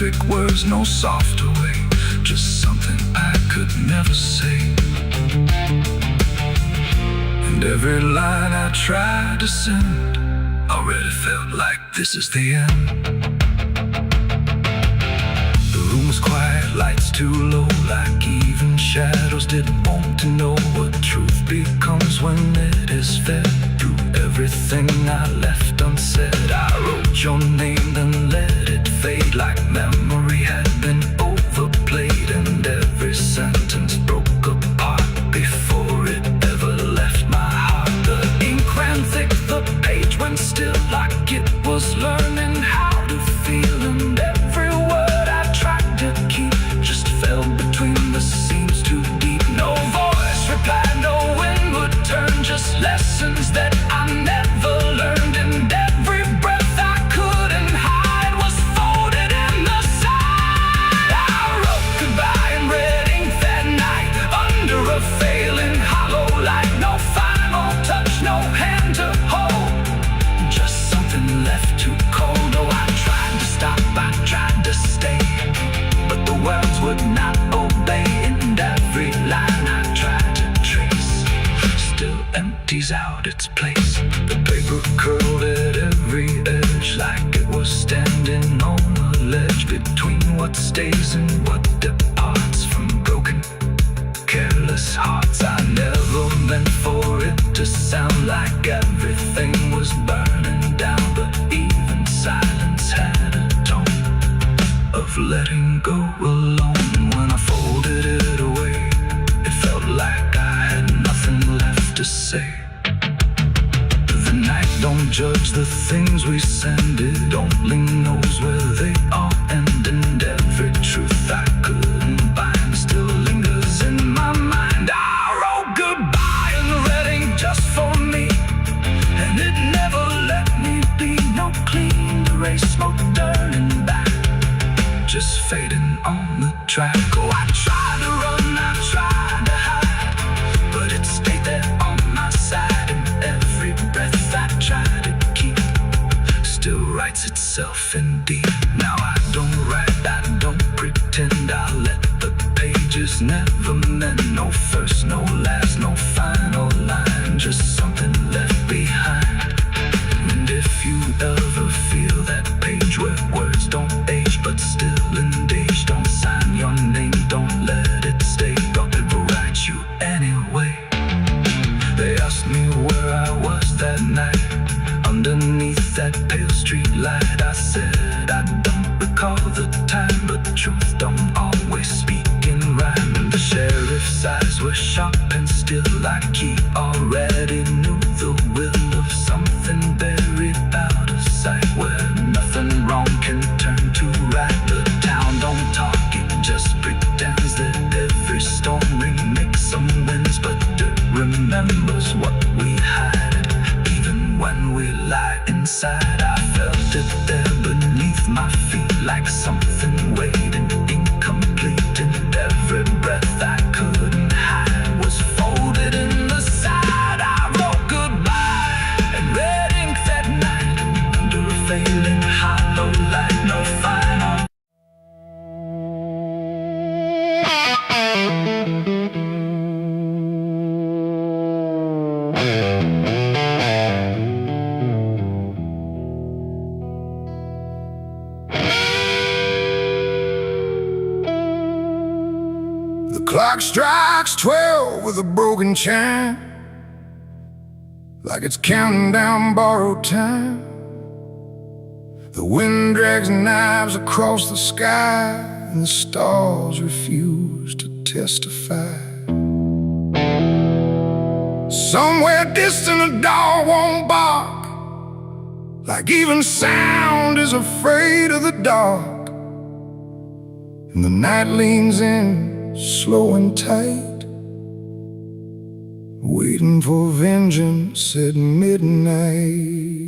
perfect words, no softer way, just something I could never say. And every line I tried to send already felt like this is the end. The room was quiet, lights too low, like even shadows didn't want to know what truth becomes when it is fed through everything I left unsaid. I wrote your name, then let it fade like memory had been overplayed, and every sentence broke apart before it ever left my heart. The ink ran thick, the page went still, like it was learning how to feel, and every word I tried to keep just fell between the seams too deep. No voice replied, no wind would turn, just lessons that I never learned, and every breath I couldn't hide was folded in the side. I wrote goodbye in red ink that night, under a failing hollow light. No final touch, no hand to hold, just something left too cold. Oh, I tried to stop, I tried to stay, but the words would not obey, and every line I tried to trace still empties out its place. The paper curled at every edge, like it was standing on a ledge between what stays and what departs from broken, careless hearts. I never meant for it to sound like everything was burning down, but even silence had a tone of letting go alone. When I folded it away, it felt like I had nothing left to say. The night don't judge the things we send, it only knows where they all end, and every truth I couldn't bind still lingers in my mind. I wrote goodbye in red ink just for me, and it never let me be. No clean erase, smoke turning back, just fading on the track. Oh, I tried to run, I tried to hide, but it stayed there on my side, and every breath I tried to keep still writes itself indeed. Now I don't write, I don't pretend, I let the pages never meant no first, no last, no final line, just something left behind. And if you ever feel that page where words don't age but still engage, don't sign your name, don't let it stay, God will write you anyway. They asked me where I was that night, underneath that pale street light. I said I don't recall the time, but truth don't always speak in rhyme. The sheriff's eyes were sharp and still, like he already knew the will of something buried out of sight, where nothing wrong can turn to right. The town don't talk, it just pretends that every storm makes some winds, but it remembers what we hide, even when we lie inside. I felt it there beneath my feet, like something waiting incomplete, and every breath I couldn't hide was folded in the side. I wrote goodbye in red ink that night, under a failing hollow light. No final. The clock strikes 12 with a broken chime, like it's counting down borrowed time. The wind drags knives across the sky, and the stars refuse to testify. Somewhere distant a dog won't bark, like even sound is afraid of the dark. And the night leans in, slow and tight, waiting for vengeance at midnight.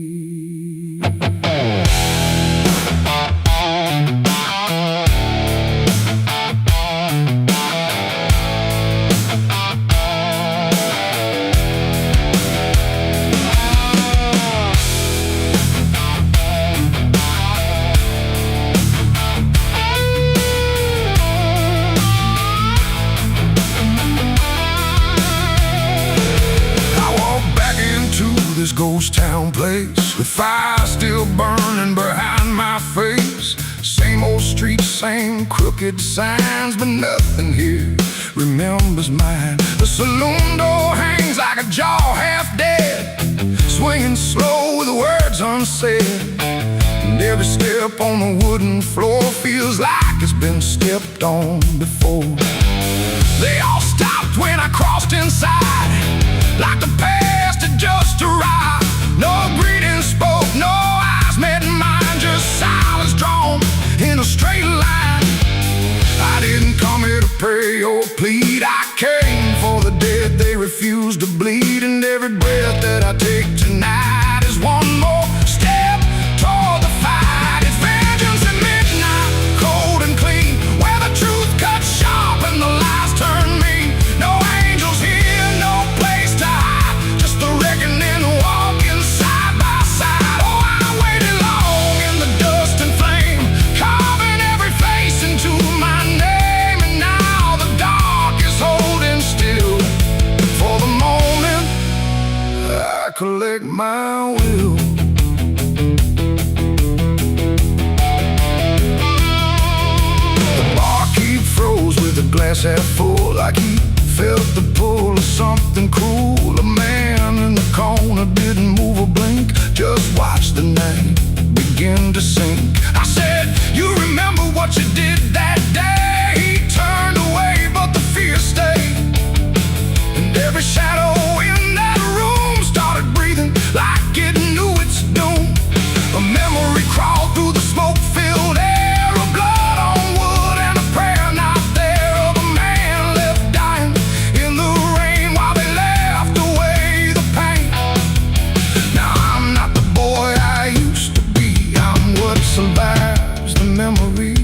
ghost town place, with fire still burning behind my face. Same old streets, same crooked signs, but nothing here remembers mine. The saloon door hangs like a jaw half dead, swinging slow with words unsaid. And every step on the wooden floor feels like it's been stepped on before. They all stopped when I crossed inside, like the past had just arrived. No greeting spoke, no eyes met mine, just silence drawn in a straight line. I didn't come here to pray or plead, I came for the dead they refuse to bleed. And every breath that I take tonight is one more step toward the fight. It's vengeance at midnight, cold and clean, where the truth cuts sharp and the lies turn mean. No angels here, no place to hide, just the reckoning walking side by side. Oh, I waited long in the dust and flame, carving every face into my name. And now the dark is holding still. For the moment, I collect my will. The barkeep froze with a glass half full, like he felt the pull of something cruel. A man in the corner didn't move a blink, just watched the night begin to sink. I said, you remember what you did that day? He turned away, but the fear stayed. And every shadow in that room started breathing like it knew its doom. A memory crawled through the smoke-filled air, of blood on wood and a prayer not there, of a man left dying in the rain while they laughed away the pain. Now I'm not the boy I used to be, I'm what survives the memory.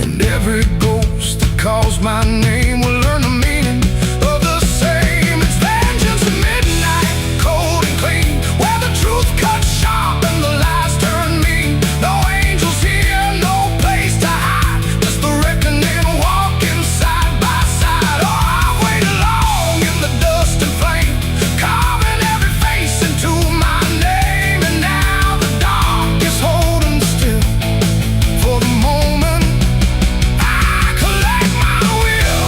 And every ghost that calls my name will learn the meaning of the same. It's vengeance at midnight, cold and clean, where the truth cuts sharp and the lies turn mean. No angels here, no place to hide, just the reckoning walking side by side. Oh, I waited long in the dust and flame, carving every face into my name. And now the dark is holding still. For the moment, I collect my will.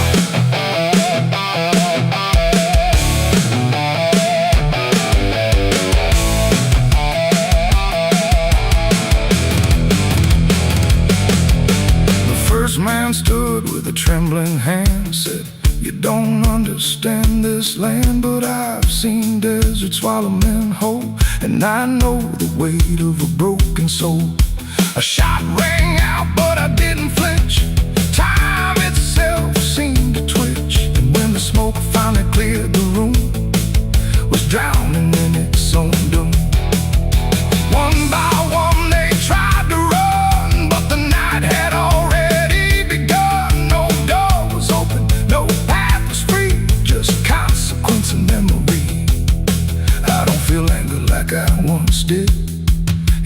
The first man stood with a trembling hand, said, you don't understand this land, but I've seen deserts swallow men whole, and I know the weight of a broken soul. A shot rang out, but I didn't flinch. Time itself seemed to twitch, and when the smoke finally cleared the room, was drowning in its own doom. One by one they tried to run, but the night had already begun. No door was open, no path was free, just consequence and memory. I don't feel anger like I once did,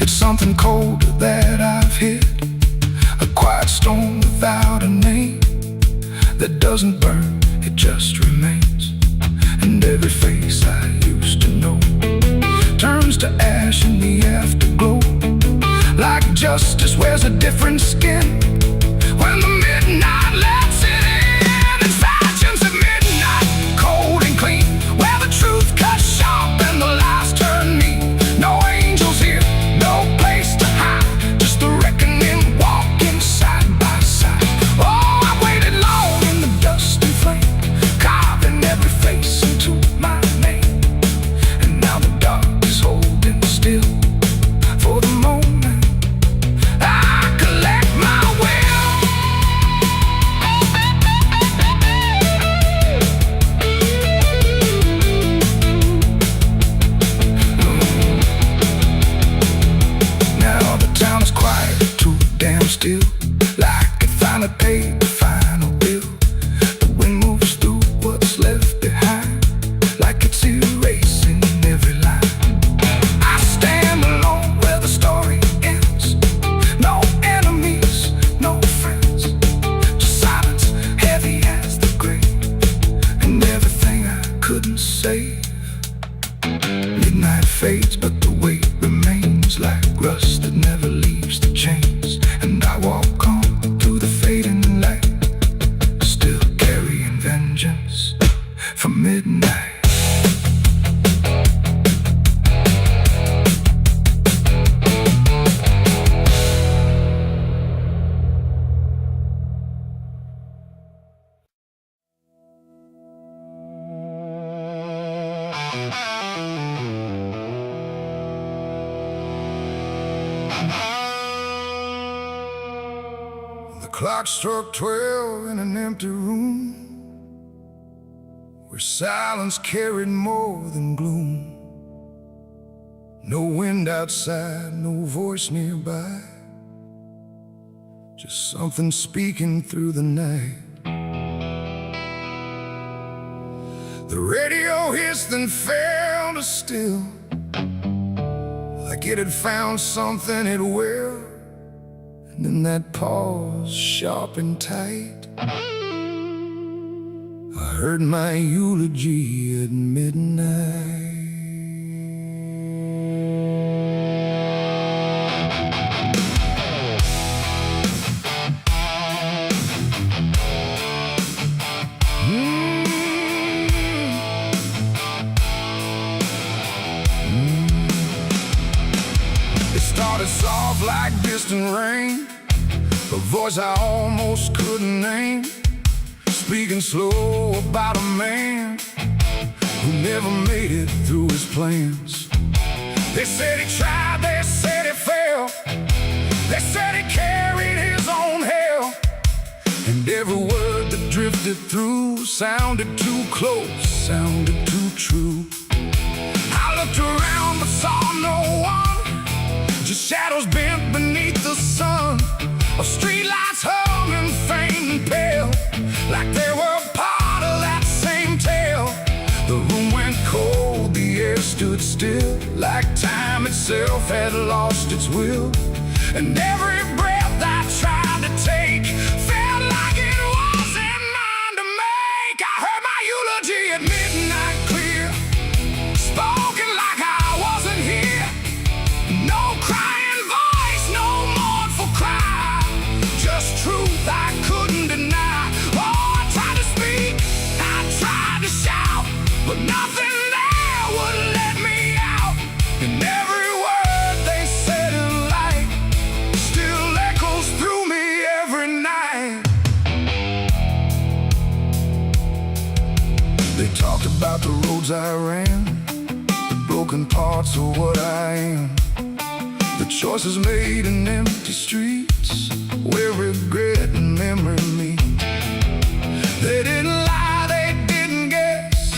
it's something colder that I've hit. A quiet storm without a name, that doesn't burn, it just remains. And every face I used to know turns to ash in the afterglow. Like justice wears a different skin when the midnight lets it in. It's vengeance at midnight, cold and clean, where the truth cuts sharp and the lies turn mean. No angels here, no place to hide, just the reckoning walking side by side. Oh, I waited long in the dust and flame, carving every face into my name. And now the dark is holding still. For the moment, I collect my will. Now the town is quiet, too damn still, like it finally paid the final bill. The wind moves through what's left behind, like it's erasing every line. I stand alone where the story ends. No enemies, no friends, just silence heavy as the grave, and everything I couldn't save. Midnight fades. clock struck 12 in an empty room, where silence carried more than gloom. No wind outside, no voice nearby, just something speaking through the night. The radio hissed and fell to still, like it had found something it will. And in that pause, sharp and tight, I heard my eulogy at midnight. It started soft like distant rain, a voice I almost couldn't name, speaking slow about a man who never made it through his plans. They said he tried, they said he failed, they said he carried his own hell, and every word that drifted through sounded too close, sounded too true. I looked around but saw no one, just shadows bent beneath the sun, of streetlights hung and faint and pale, like they were part of that same tale. The room went cold, the air stood still, like time itself had lost its will. And every breath I tried to take felt like it wasn't mine to make. I heard my eulogy at midnight clear, spoken like I wasn't here. No crying voice, no mournful cry, just truth I couldn't deny. Oh, I tried to speak, I tried to shout, but nothing there would let me out. And every word they said in light still echoes through me every night. They talked about the roads I ran, the broken parts of what I am, the choices made in empty streets where regret and memory meet. They didn't lie, they didn't guess,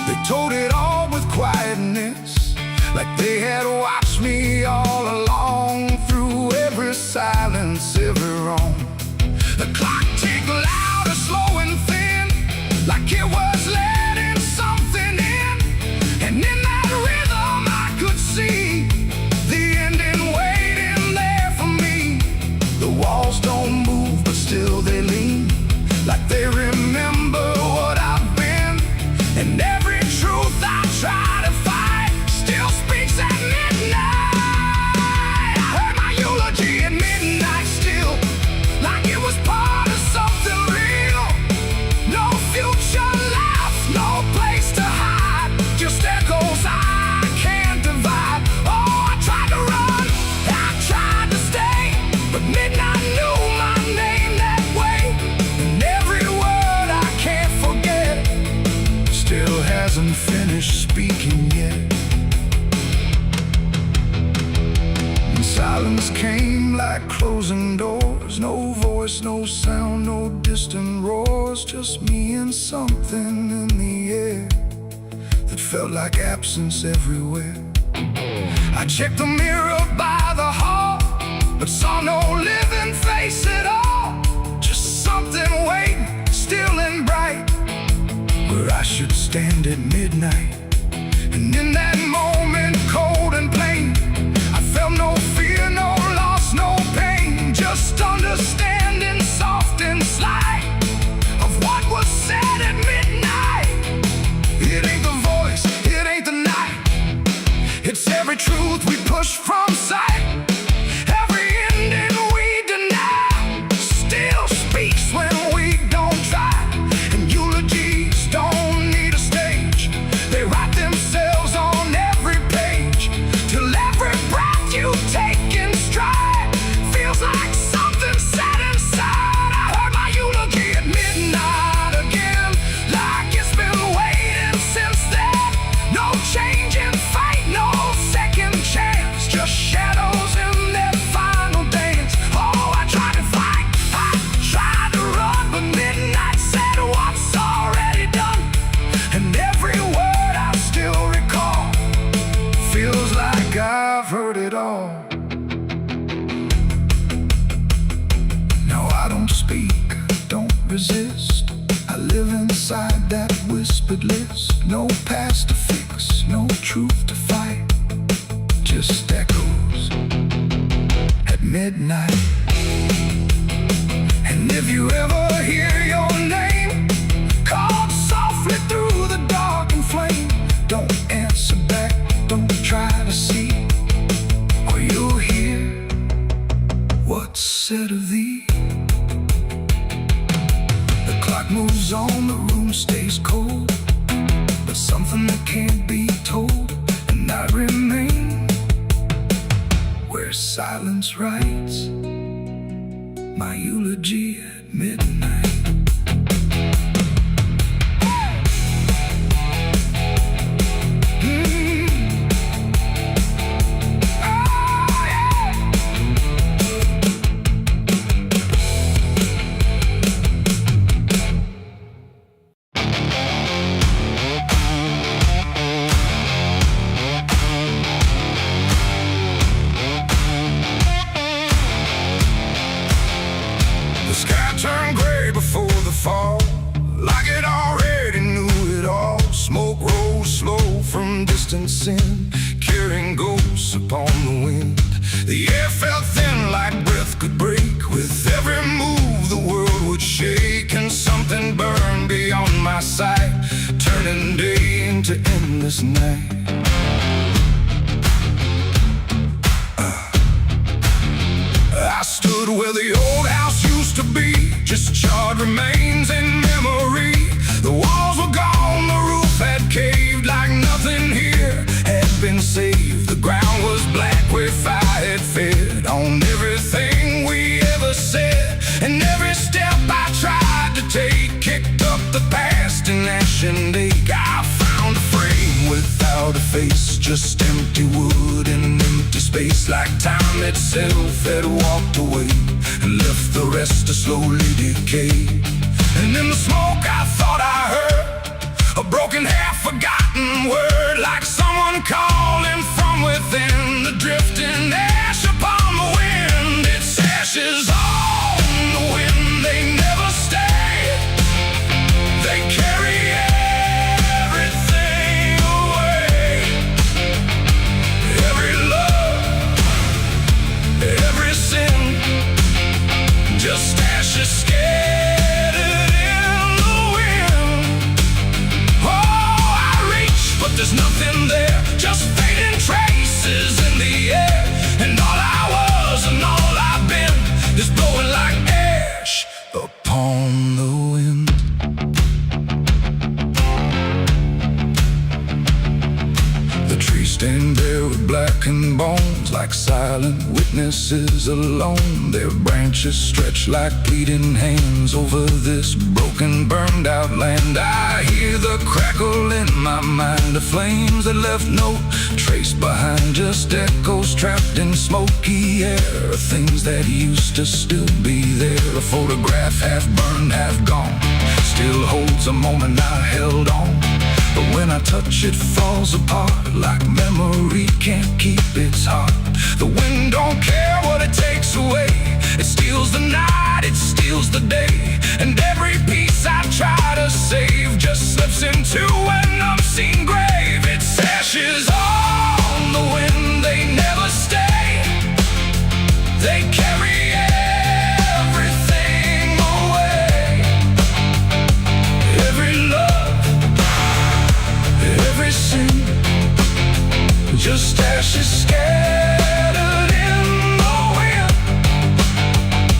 they told it all with quietness, like they had watched me all along, through every silence, every wrong. The clock ticked loud, slow and thin, like it was letting something in. And in that rhythm I could see the ending waiting there for me. The walls don't move, but still they lean, like they remember what I've been. And every truth I try to fight still speaks at midnight. I heard my eulogy at midnight still, like it was part of something real. No future left, no place to hide, just echoes I can't divide. Oh, I tried to run, I tried to stay, but midnight knew my name that way. And every word I can't forget still hasn't finished speaking yet. And silence came like closing doors, no voice, no sound, no distant roars, just me and something in the air that felt like absence everywhere. I checked the mirror by the hall, but saw no living face at all, just something waiting, still and bright, where I should stand at midnight. And in that moment, cold and plain, I felt no fear, no loss, no pain, just understanding soft and slight of what was said at midnight. It ain't the voice, it ain't the night, it's every truth we push from sight. Every ending we deny still speaks when we don't try. And eulogies don't need a stage, they write themselves on every page, till every breath you take in stride feels like something set inside. I heard my eulogy at midnight again, like it's been waiting since then. No change in fate, no second chance, just resist. I live inside that whispered list. No past to fix, no truth to fight, just echoes at midnight. And if you ever hear your name called softly through the dark and flame, don't answer back, don't try to see, or you'll hear what's said of thee. The clock moves on, the room stays cold, but something that can't be told, and I remain where silence writes my eulogy at midnight. The sky turned gray before the fall, like it already knew it all. Smoke rose slow from distance in, carrying ghosts upon the wind. The air felt thin like breath could break. With every move the world would shake, and something burned beyond my sight, turning day into endless night. I stood where the old house used to be, just charred remains in memory. The walls were gone, the roof had caved, like nothing here had been saved. The ground was black where fire had fed on everything we ever said, and every step I tried to take kicked up the past in ash and ache. I found a frame without a face, just empty wood in an empty space, like time itself had walked away and left the rest to slowly decay. And in the smoke I thought I heard a broken, half-forgotten word, like someone calling from within. The drifting ash upon the wind, its ashes on the wind, they never stay. They carry everything away. Every love, every sin, just ashes scattered in the wind. Oh, I reach, but there's nothing there, just fading traces in the air. And all I was and all I've been is blowing like ash upon the wind. The trees stand bare with blackened bones, like silent witnesses alone. Their branches stretch like pleading hands over this broken, burned out land. I hear the crackle in my mind of flames that left no trace behind, just echoes trapped in smoky air, things that used to still be there. A photograph half burned, half gone, still holds a moment I held on. But when I touch it, falls apart, like memory can't keep its heart. The wind don't care what it takes away, it steals the night, it steals the day. And every piece I try to save just slips into an unseen grave. Its ashes on the wind, they never stay. They carry everything away. Every love, every sin, just ashes scattered in the wind.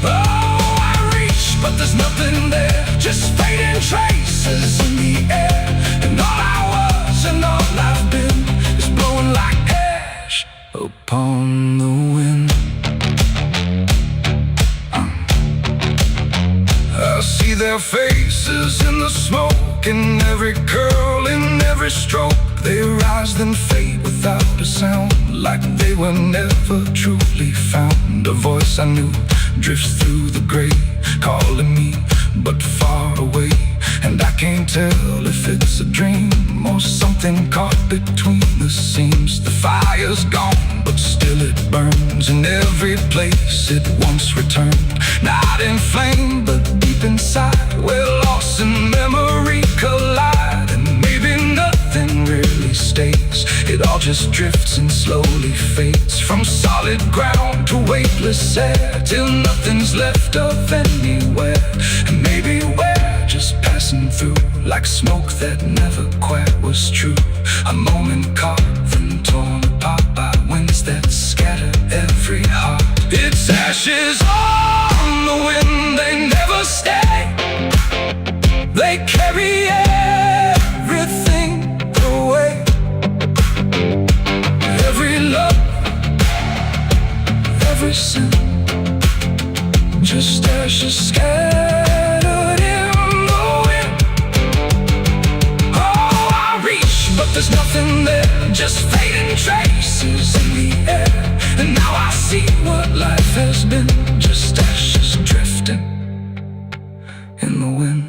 Oh, I reach, but there's nothing there, just fading traces in the air. And all I was and all I've been is blowing like ash upon the wind. I see their faces in the smoke, in every curl, in every stroke. They rise then fade without a sound, like they were never truly found. A voice I knew drifts through the gray, calling me but far away. And I can't tell if it's a dream or something caught between the seams. The fire's gone, but still it burns in every place it once returned. Not in flame, but deep inside, where just drifts and slowly fades, from solid ground to weightless air, till nothing's left of anywhere. And maybe we're just passing through, like smoke that never quite was true. A moment carved and torn apart by winds that scatter every heart. It's ashes on the wind, they never stay. They carry everything away. Every love, every sin, just ashes scattered in the wind. Oh, I reach, but there's nothing there, just fading traces in the air. And now I see what life has been, just ashes drifting in the wind.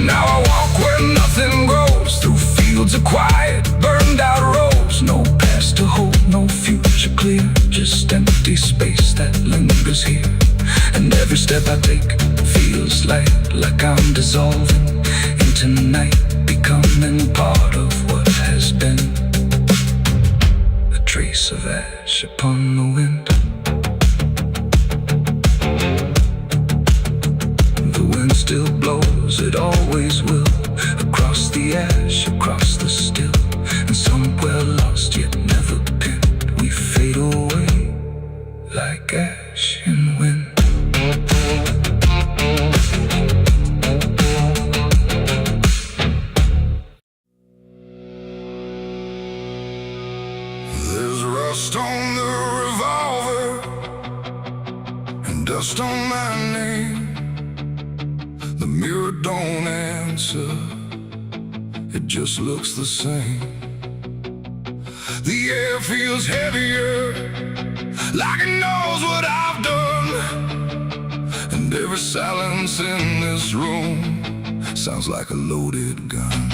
Now I walk where nothing grows, through fields of quiet, burned out roads. No past to hold, no future clear, just empty space that lingers here. And every step I take feels like I'm dissolving into night, becoming part of what has been. A trace of ash upon the wind. The wind still blows, it always will, across the ash, across the still. And somewhere lost yet never pinned, we fade away like ash in wind. There's rust on the revolver and dust on my name. The mirror don't answer, it just looks the same. The air feels heavier, like it knows what I've done. And every silence in this room sounds like a loaded gun.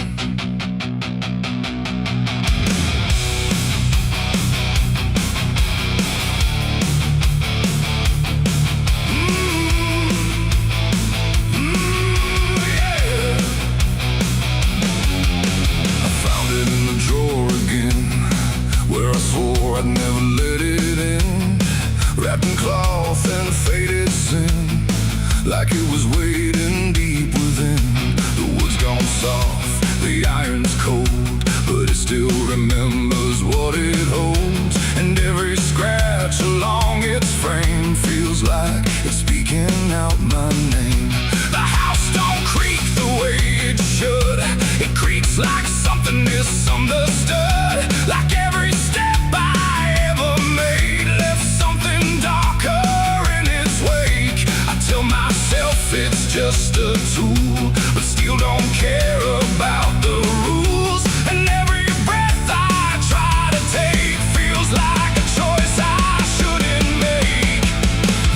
I'd never let it in, wrapped in cloth and faded sin, like it was waiting deep within. The wood's gone soft, the iron's cold, but it still remembers what it holds. And every scratch along its frame feels like it's speaking out my name. The house don't creak the way it should, it creaks like something misunderstood. Like every step it's just a tool, but still don't care about the rules. And every breath I try to take feels like a choice I shouldn't make.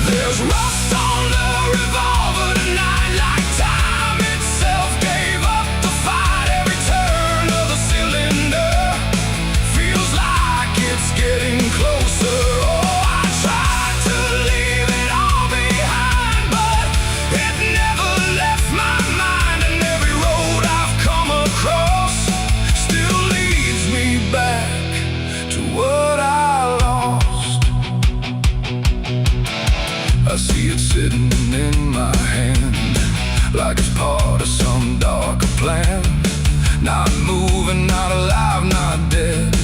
There's rust on the revolver tonight, like time itself gave up the fight. Every turn of the cylinder feels like it's getting closer. Oh, I tried to leave it all behind, but it never left my mind. And every road I've come across still leads me back to what I lost. I see it sitting in my hand, like it's part of some darker plan. Not moving, not alive, not dead,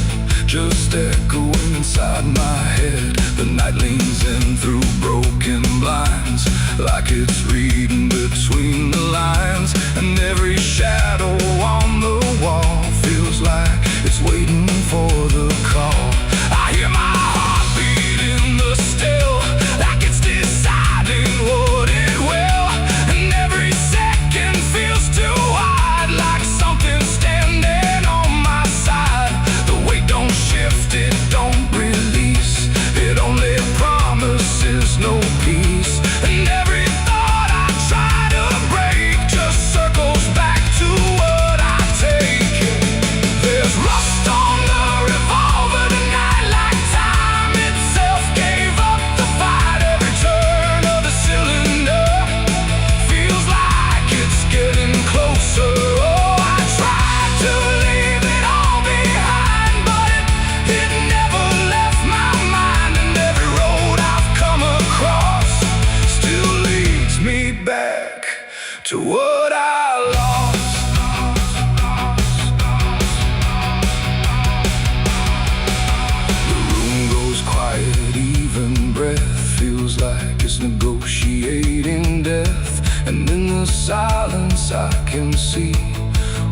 just echoing inside my head. The night leans in through broken blinds, like it's reading between the lines. And every shadow on the wall feels like it's waiting for the call. I hear my heartbeat in the still, like it's deciding what it will. And every second feels too wide, like something's standing on my side. The weight don't shift, it don't release, it only promises no peace. And every thought I try to what I lost. The room goes quiet, even breath feels like it's negotiating death. And in the silence I can see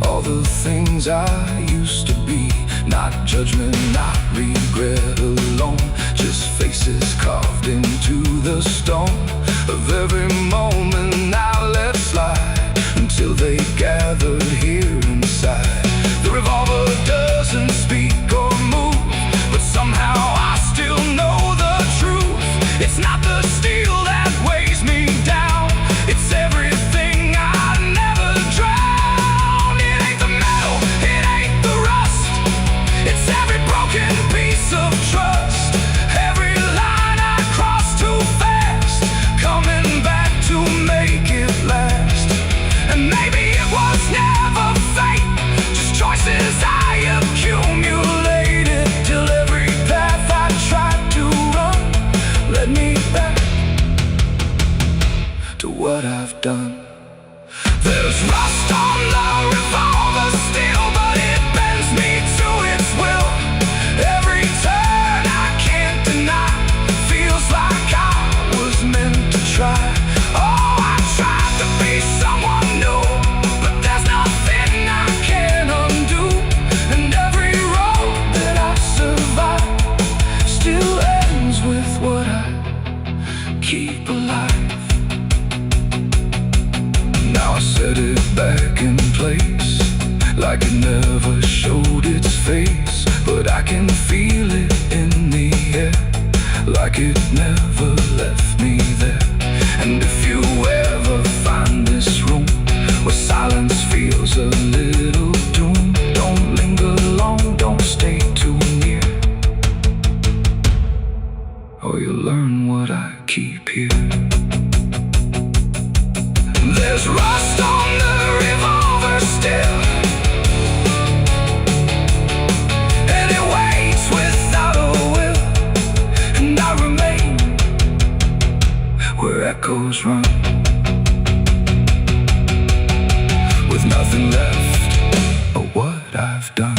all the things I used to be. Not judgment, not regret alone, just faces carved into the stone of every moment I let slide, until they gathered here inside. The revolver doesn't speak or move, but somehow I still know the truth. It's not the steel that weighs me down, it's everything I never drowned. It ain't the metal, it ain't the rust, it's every broken piece of trust, every line I crossed too fast, coming back to make it last. And maybe it was never fate, just choices I accumulated, till every path I tried to run led me back to what I've done. There's rust on the revolver still, but it bends me to its will. Every turn I can't deny, feels like I was meant to try. Oh, I tried to be someone new, but there's nothing I can undo. And every road that I survive still ends with what I keep alive. Now I set it back in place, like it never showed its face, but I can feel it in the air, like it never left me there. And if you ever find this room where silence feels a little doom, don't linger long, don't stay too near, or you'll learn what I keep here. There's rust on the revolver still, and it waits without a will, and I remain where echoes run, with nothing left of what I've done.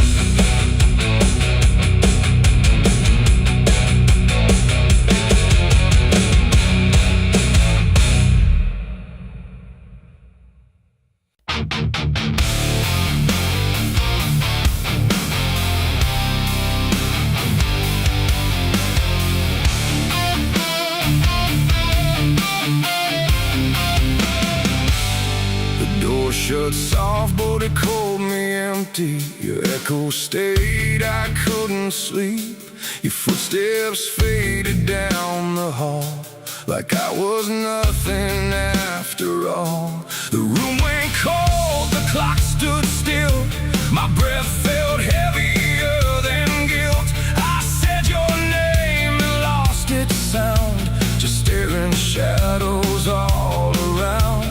Shut soft, but it called me empty. Your echo stayed, I couldn't sleep. Your footsteps faded down the hall, like I was nothing after all. The room went cold, the clock stood still, my breath felt heavier than guilt. I said your name and lost its sound, just staring shadows all around.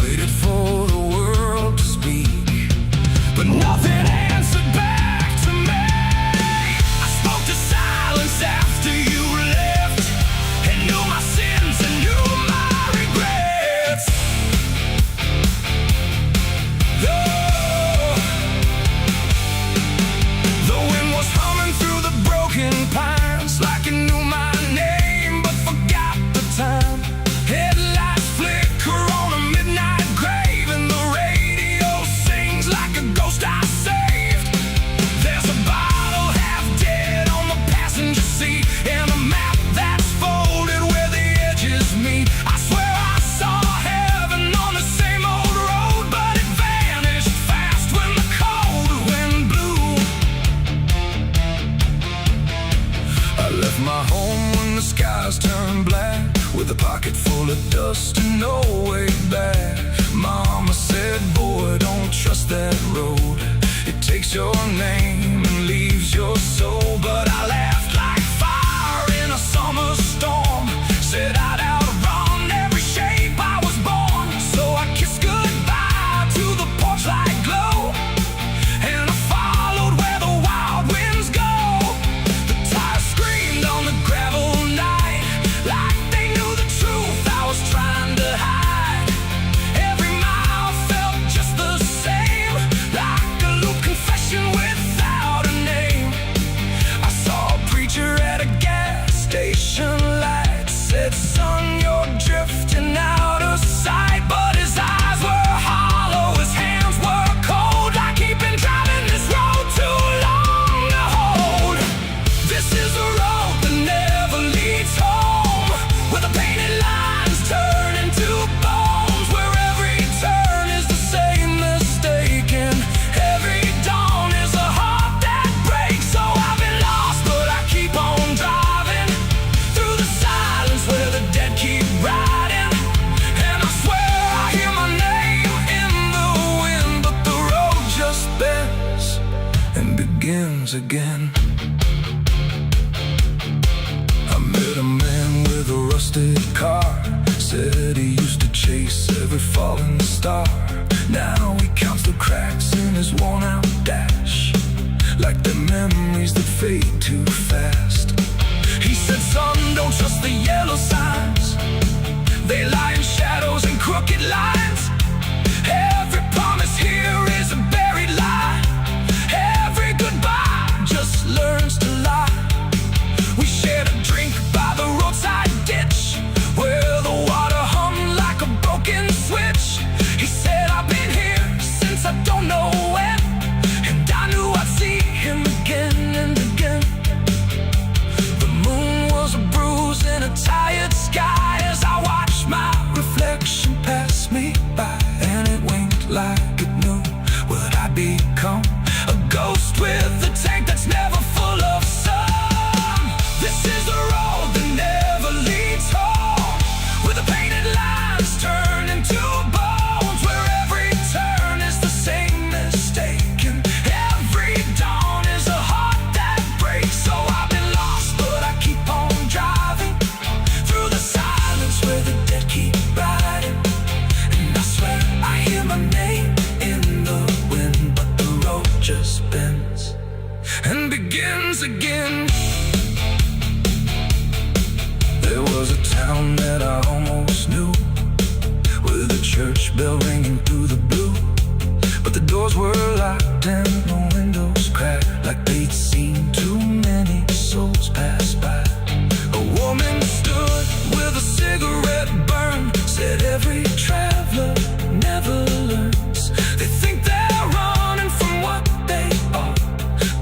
Waited for the world to speak, but nothing answered back to me. I spoke to silence after you left, and knew my sins and knew my regrets. The wind was humming through the broken pines, like it knew my name but forgot the time. Headlights flicker on a midnight grave, and the radio sings like a ghost I saved. There's a bottle half dead on the passenger seat, and a map that's folded where the edges meet. I swear I saw heaven on the same old road, but it vanished fast when the cold wind blew. I left my home when the skies turned black, with a pocket full of dust and no way back. Mama said, boy, don't trust that road, it takes your name and leaves your soul. But I laughed like fire in a summer storm, said I'd outrun every shape I was born. So I kissed goodbye to the porch light glow, and I followed where the wild winds go. The tires screamed on the gravel night, like they knew the truth I was trying to hide. station light said, "Son, you're drifting out of sight." But his eyes were hollow, his hands were cold, like he'd been driving this road too long to hold. This is a road that never leads home, where the painted lines turn into bones, where every turn is the same mistake, and every dawn is a heart that breaks. So I've been lost, but I keep on driving through the silence where the dead keep riding. And I swear I hear my name in the wind, but the road just bends and begins again. I met a man with a rusted car, said he used to chase every falling star. Now he counts the cracks in his worn-out dash, like the memories that fade too fast. He said, "Son, don't trust the yellow signs. They lie in shadows and crooked lines. Every promise here is a buried lie. Every goodbye just learns to lie." We shared a drink by the roadside ditch, where the water hummed like a broken switch. He said, "I've been here since I don't know when, and I knew I'd see him again and again." The moon was a bruise in a tired sky as I watched my reflection pass me by, and it winked like it knew what I'd become, a ghost with a tank that's never full of sun. This is the road that never leads home, where the painted lines turn into bones, where every turn is the same mistake, and every dawn is a heart that breaks. So I've been lost, but I keep on driving through the silence where the dead keep riding. And I swear I hear my name in the wind, but the road just bends and begins again. There was a town that I almost knew, with a church bell ringing through the blue, but the doors were locked and the windows cracked, like they'd seen too many souls pass by. A woman stood with a cigarette burn, said, "Every traveler never learns. They think they're running from what they are,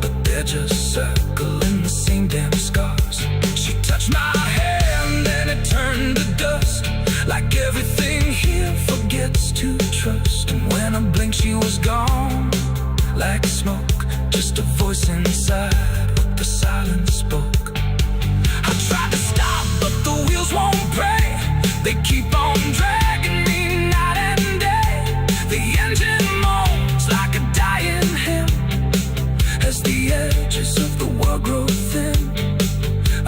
but they're just circling the same damn scars." She touched my hand and it turned to dust, like everything here forgets to trust. And when I blinked she was gone, like smoke, just a voice inside what the silence spoke. I tried to stop, but the wheels won't break. They keep on dragging me night and day. The engine moans like a dying hymn as the edges of the world grow thin.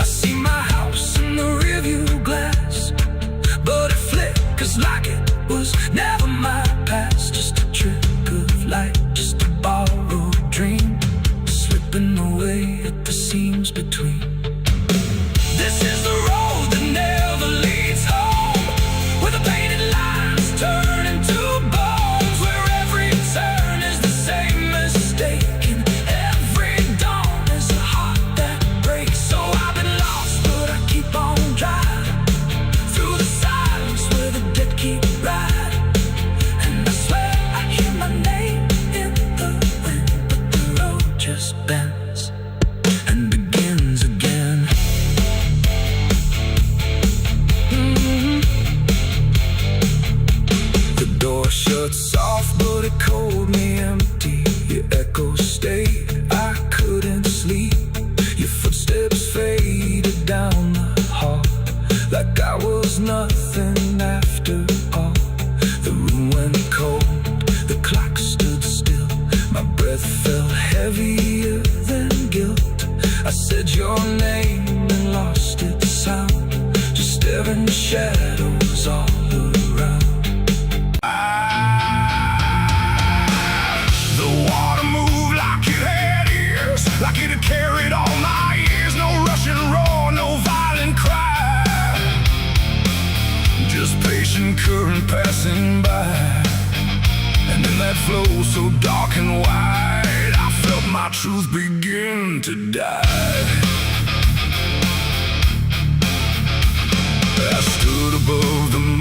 I see my house in the rearview glass, but it flickers like it was never my past. Just a trick of light, just a borrowed dream, slipping away at the seams between. This is the road that never leads home, where the painted lines turn into bones, where every turn is the same mistake, and every dawn is a heart that breaks. So I've been lost, but I keep on driving through the silence where the dead keep riding. And I swear I hear my name in the wind, but the road just bends and begins again. The door shut soft, but it cold me empty. Your echo stayed, I couldn't sleep. Your footsteps faded down the hall, like I was nothing after all. The room went cold, the clock stood still. My breath felt heavier than guilt. I said your name and lost its sound, just staring shadows all around. The water moved like it had ears, like it had carried all my years. No rushing roar, no violent cry, just patient current passing by. And in that flow so dark and wide, I felt my truth begin to die.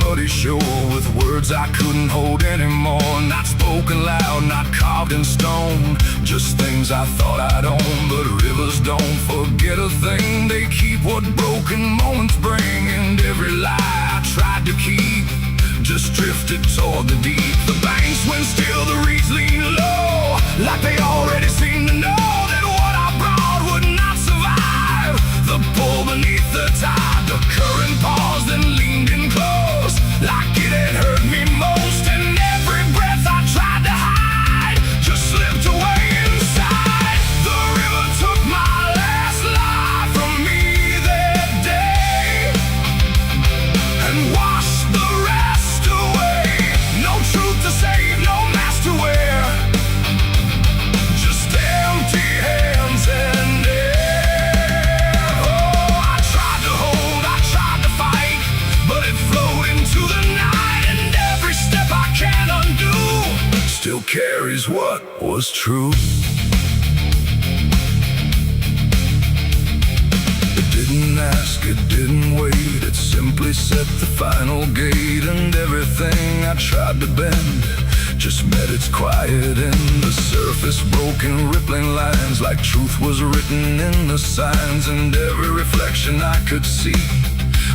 bloody shore with words I couldn't hold anymore. Not spoken loud, not carved in stone, just things I thought I'd own. But rivers don't forget a thing, they keep what broken moments bring. And every lie I tried to keep just drifted toward the deep. The banks went still, the reeds lean low, like they already seem to know that what I brought would not survive the pull beneath the tide. The current paused and leaned in close, like it had hurt me most. And every breath I tried to hide just slipped away inside. The river took my last life from me that day and washed the rest away. No truth to save, no mask to wear, just empty hands and air. Oh, I tried to hold, I tried to fight, but it flowed into the night. And every step I can't undo still carries what was true. It didn't ask, it didn't wait, it simply set the final gate. And everything I tried to bend just met its quiet end. The surface broke in rippling lines, like truth was written in the signs. And every reflection I could see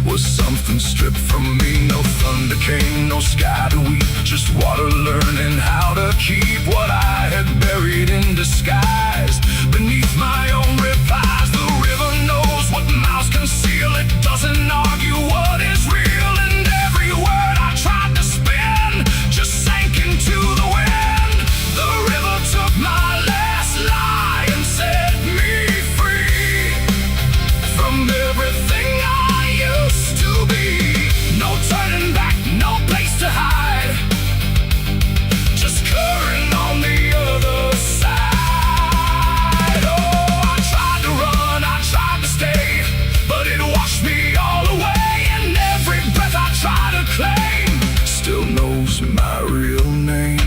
was something stripped from me. No thunder came, no sky to weep, just water learning how to keep what I had buried in disguise beneath my own replies. The river knows what mouths conceal, it doesn't argue what is real. And every word I tried to spin just sank into the wind. The river took my last lie and set me free from everything I used to be. No turning back, no place to hide, just current on the other side. Oh, I tried to run, I tried to stay, but it washed me all away. And every breath I try to claim still knows my real name.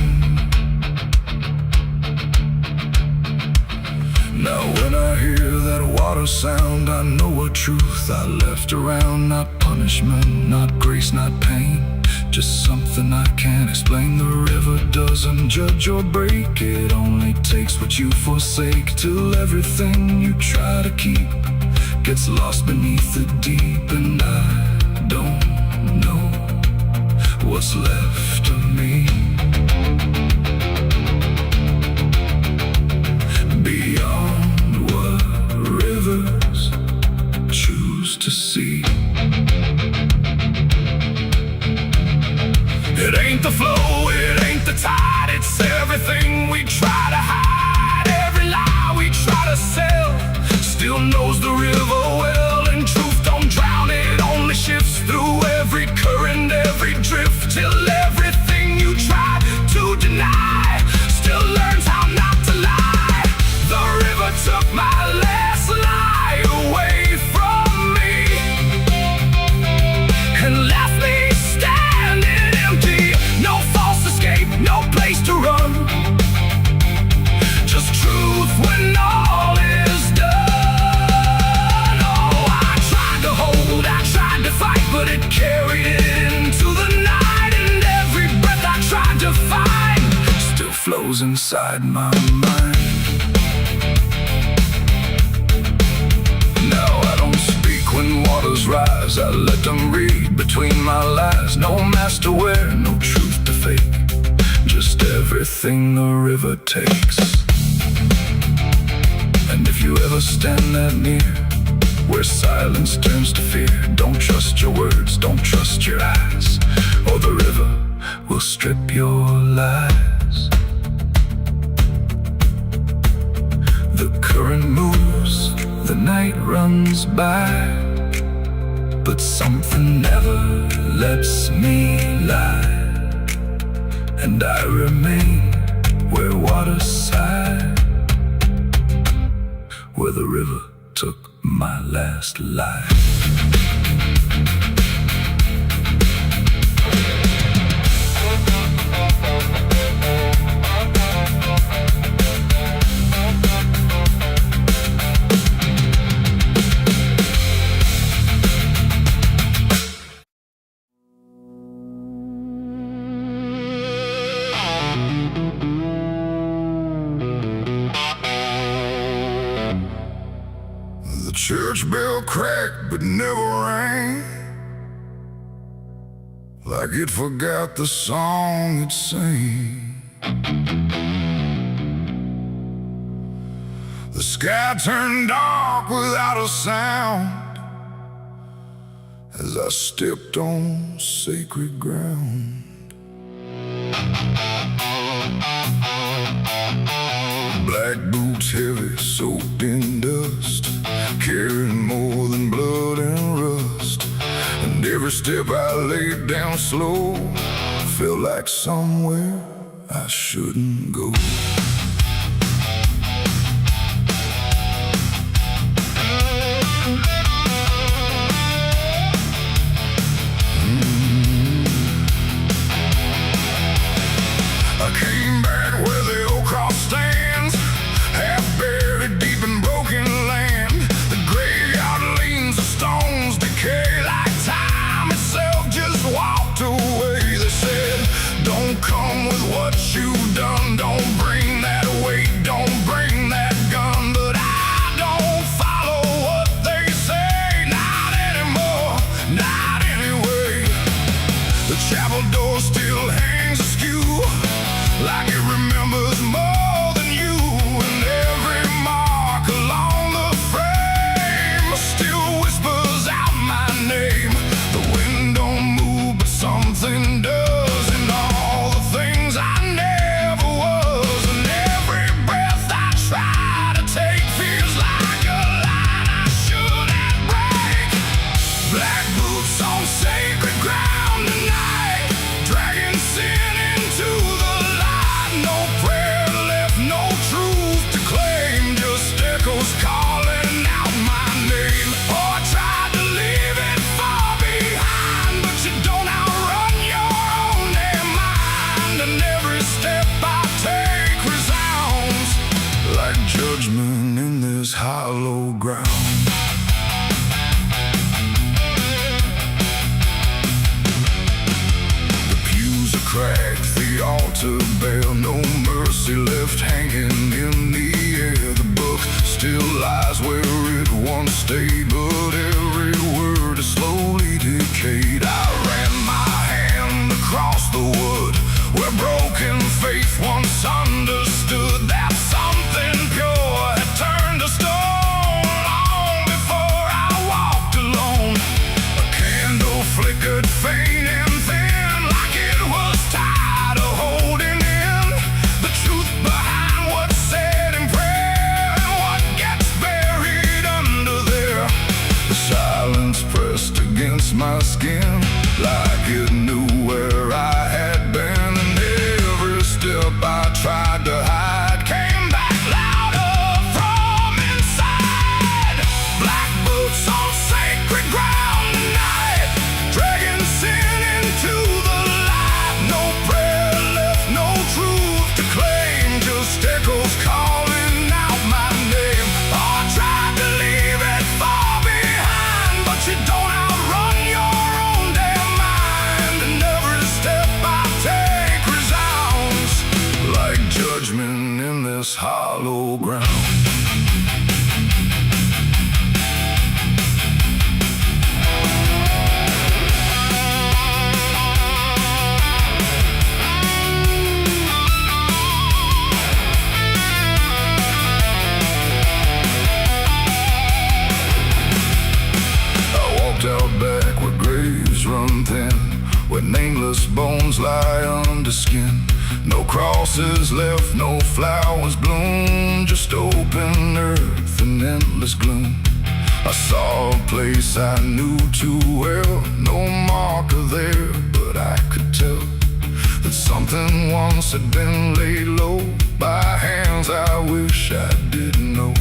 Now when I hear that water sound, I know a truth I left around. Not punishment, not grace, not pain, just something I can't explain. The river doesn't judge or break, it only takes what you forsake, till everything you try to keep gets lost beneath the deep. And I don't know what's left of me beyond what rivers choose to see. It ain't the flow, it ain't the tide, it's everything we try to hide. Every lie we try to sell still knows the river well. And truth don't drown, it only shifts through every current, every drift, till everything you try to deny still learns how not to lie. The river took my last lie away from me and left me standing empty. No false escape, no place to run, just truth when all is done. Oh, I tried to hold, I tried to fight, but it carried it into the night. And every breath I tried to find still flows inside my mind. Now I don't speak when waters rise, I let them read between my lies. No mask to wear, no truth to fake, just everything the river takes. And if you ever stand that near, where silence turns to fear, don't trust your words, don't trust your eyes, or the river will strip your lies. The current moves, the night runs by, but something never lets me lie. And I remain where water sighed, where the river took my last life. but never rang, like it forgot the song it sang. The sky turned dark without a sound as I stepped on sacred ground. Black boots heavy, soaked in dust, carrying more than blood and rust. And every step I laid down slow felt like somewhere I shouldn't go. I came back where the old cross stands, half buried deep in broken land. The graveyard leans, the stones decay like time itself just walked away. They said, don't come with what you've done, don't bring that weight, don't bring that gun. But I don't follow what they say, not anymore, not anyway. The chapel door still hangs askew, like it remembers more than you. And every mark along the frame still whispers out my name. The wind don't move, but something does. And all the things I never was, and every breath I try to take feels like a line I shouldn't break. Black boots on sacred ground tonight, dragging sin into the light. No prayer left, no truth to claim, just echoes calling out my name. Oh, I tried to leave it far behind, but you don't outrun your own damn mind. And every step I take resounds like judgment in this hollow ground. The pews are cracked, the altar bare, no mercy left hanging in the air. The book still lies where it once stayed, but every word is slowly decayed. I ran my hand across the wood where broken faith once understood that something pure had turned to stone long before I walked alone. A candle flickered faint and thin, like it was tired of holding in the truth behind what's said in prayer and what gets buried under there. The silence pressed against my skin, like it knew where I had been. And every step I tried to hide came back louder from inside. Black boots on sacred ground tonight, dragging sin into the light. No prayer left, no truth to claim, just echoes calling out my name. Oh, I tried to leave it far behind, but you don't outrun your own damn mind. And every step I take resounds like judgment in this hollow ground. I walked out back where graves run thin, where nameless bones lie under skin. No crosses left, no flowers bloom, just open earth and endless gloom. I saw a place I knew too well, no marker there, but I could tell that something once had been laid low by hands I wish I didn't know.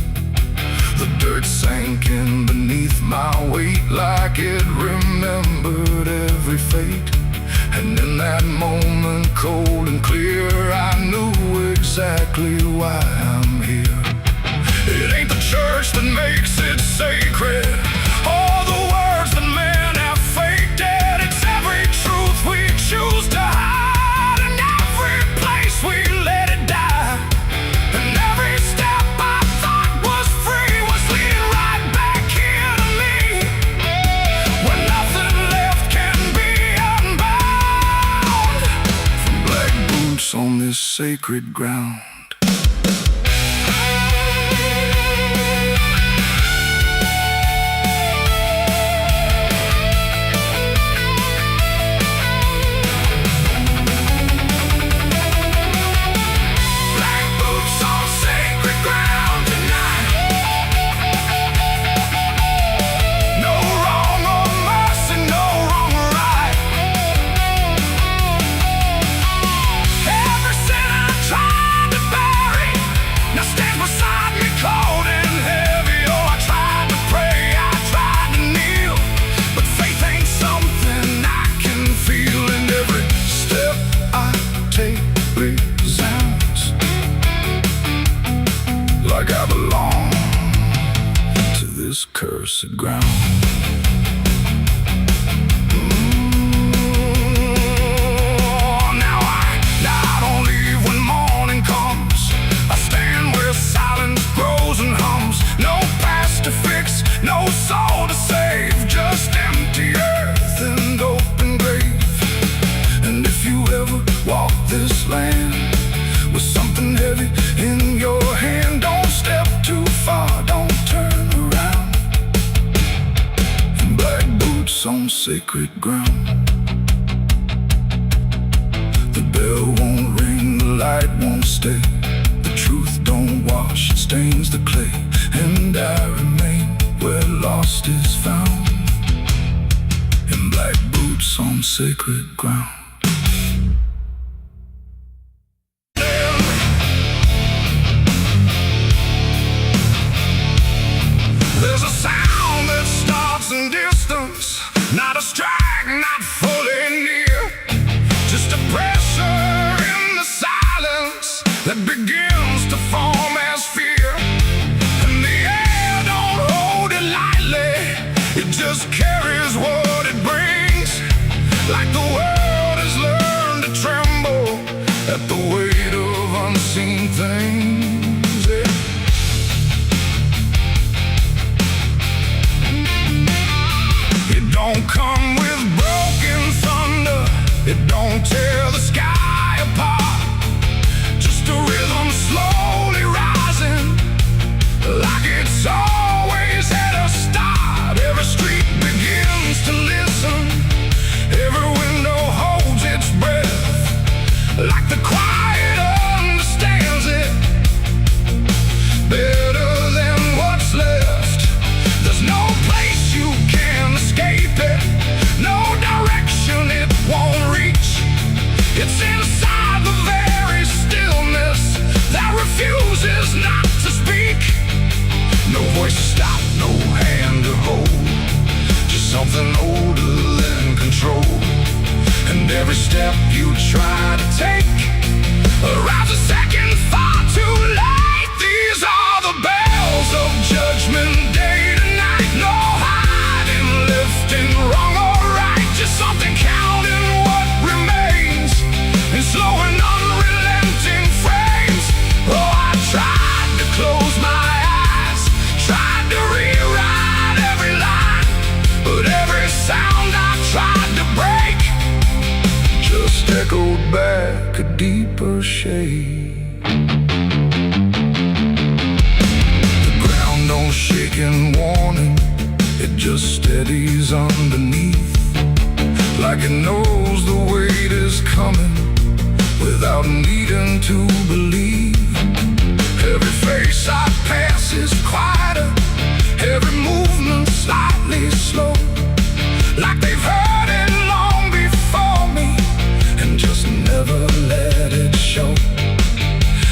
The dirt sank in beneath my weight, like it remembered every fate. And in that moment, cold and clear, I knew exactly why I'm here. It ain't the church that makes it sacred, or the words that men have faked it. It's every truth we choose to hide, and every place we let it die. And every step I thought was free was leading right back here to me. this sacred ground. Like I belong to this cursed ground. Now I don't leave when morning comes. I stand where silence grows and hums. No past to fix, no soul to save, just empty earth and open grave. And if you ever walk this land with something heavy in your hand, don't step too far, don't turn around. Black boots on sacred ground. The bell won't ring, the light won't stay. The truth don't wash, it stains the clay. And I remain where lost is found, in black boots on sacred ground. There's a sound that starts in distance, not a strike, not fully near, just a pressure in the silence that begins to form as fear. And the air don't hold it lightly, it just carries what it brings. Like the world has learned to tremble at the weight of unseen things. Yeah. It don't come with broken thunder, it don't tear the sky apart. Just a rhythm slowly rising, like it's always had a start. Every street begins to listen, every window holds its breath, like the quiet understands it better than what's left. There's no place you can escape it, no direction it won't reach. It's inside the very stillness that refuses not to speak. No voice to stop, no hand to hold, just something older than control. And every step you try to take arrives a second far too late. These are the bells of judgment day to night. No hiding, lifting, wrong or right, just something counting what remains in slow and unrelenting frames. Oh, I tried to close my eyes, tried to rewrite every line, but every sound I tried to break just echoed back a deeper shade. The ground don't shake in warning, it just steadies underneath, like it knows the weight is coming without needing to believe. Every face I pass is quieter, every movement slightly slow, like they've heard it long before me and just never let it show.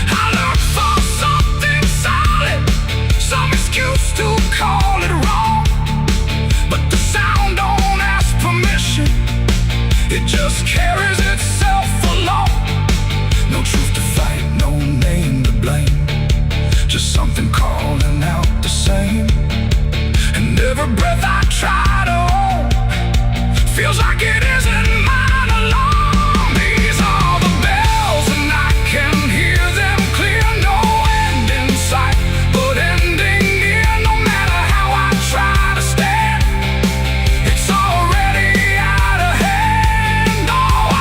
I look for something solid, some excuse to call it wrong, but the sound don't ask permission, it just carries itself along. No truth to fight, no name to blame, just something calling out the same. And every breath I try to hold feels like it isn't mine alone. These are the bells and I can hear them clear. No end in sight, but ending near. No matter how I try to stand, it's already out of hand. Oh,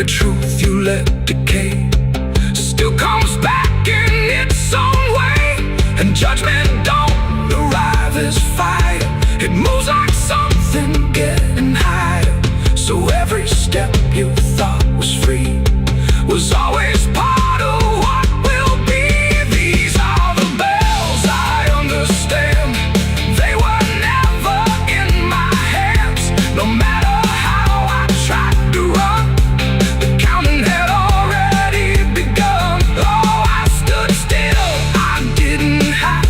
every truth you let decay still comes back in its own way. And judgment don't arrive as fire, it moves like something getting higher. So every step you thought was free was always part of what will be. These are the bells I understand, they were never in my hands. No matter how I tried to run, the counting had already begun. Oh, I stood still, I didn't hide,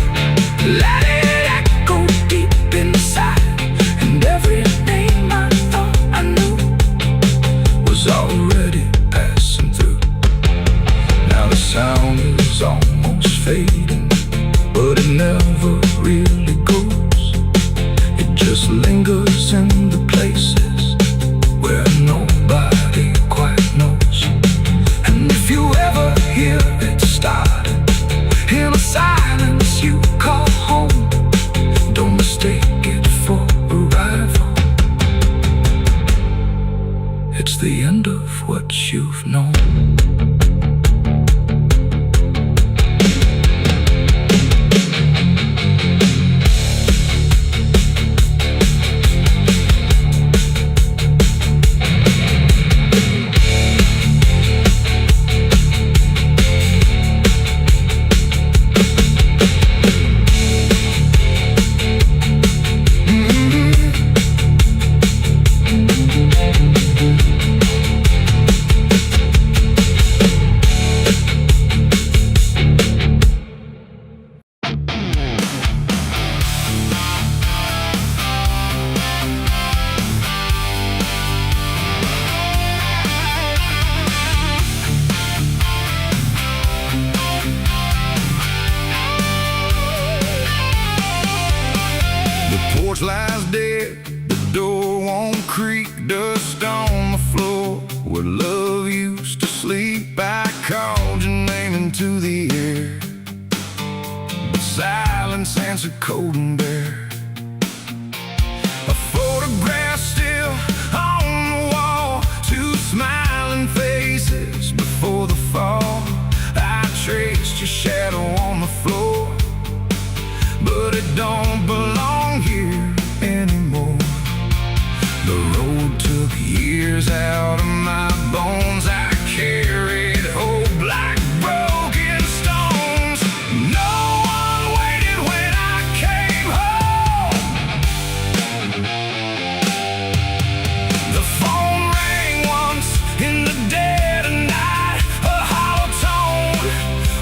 let it echo deep inside. And every name I thought I knew was already passing through. Now the sound is almost fading, but it never really goes. It just lingers in the places where nobody quite knows. And if you ever hear it starting in a silence you call home, don't mistake it for arrival. It's the end of what you've known. Lies dead, the door won't creak, dust on the floor where love used to sleep. I called your name into the air, but silence answered cold and bare. A photograph still on the wall, two smiling faces before the fall. I traced your shadow on the floor, but it don't belong here anymore. The road took years out of my bones. I carried hope like broken stones. No one waited when I came home. The phone rang once in the dead of night, a hollow tone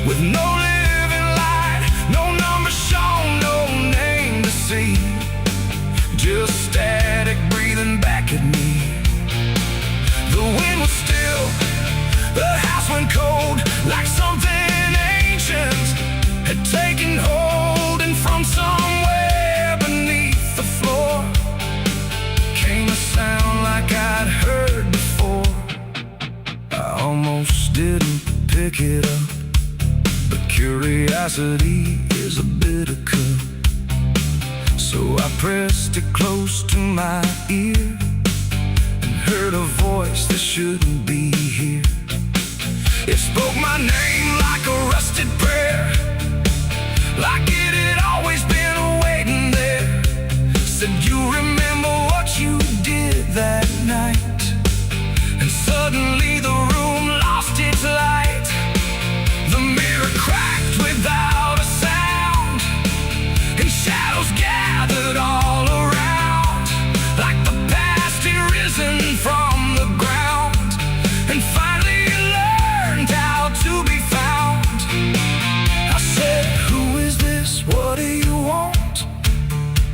with no living light, no number shown, no name to see, just static breathing back at me. The wind was still, the house went cold, like something ancient had taken hold. And from somewhere beneath the floor came a sound like I'd heard before. I almost didn't pick it up, but curiosity is a bitter cup. So I pressed it close to my ear and heard a voice that shouldn't be here. It spoke my name like a rusted prayer, like it had always been waiting there. Said, you remember what you did that night? And suddenly the room lost its light. The mirror cracked without a sound, and shadows gathered all around, like the past had risen from the ground and finally learned how to be found. I said, who is this? What do you want?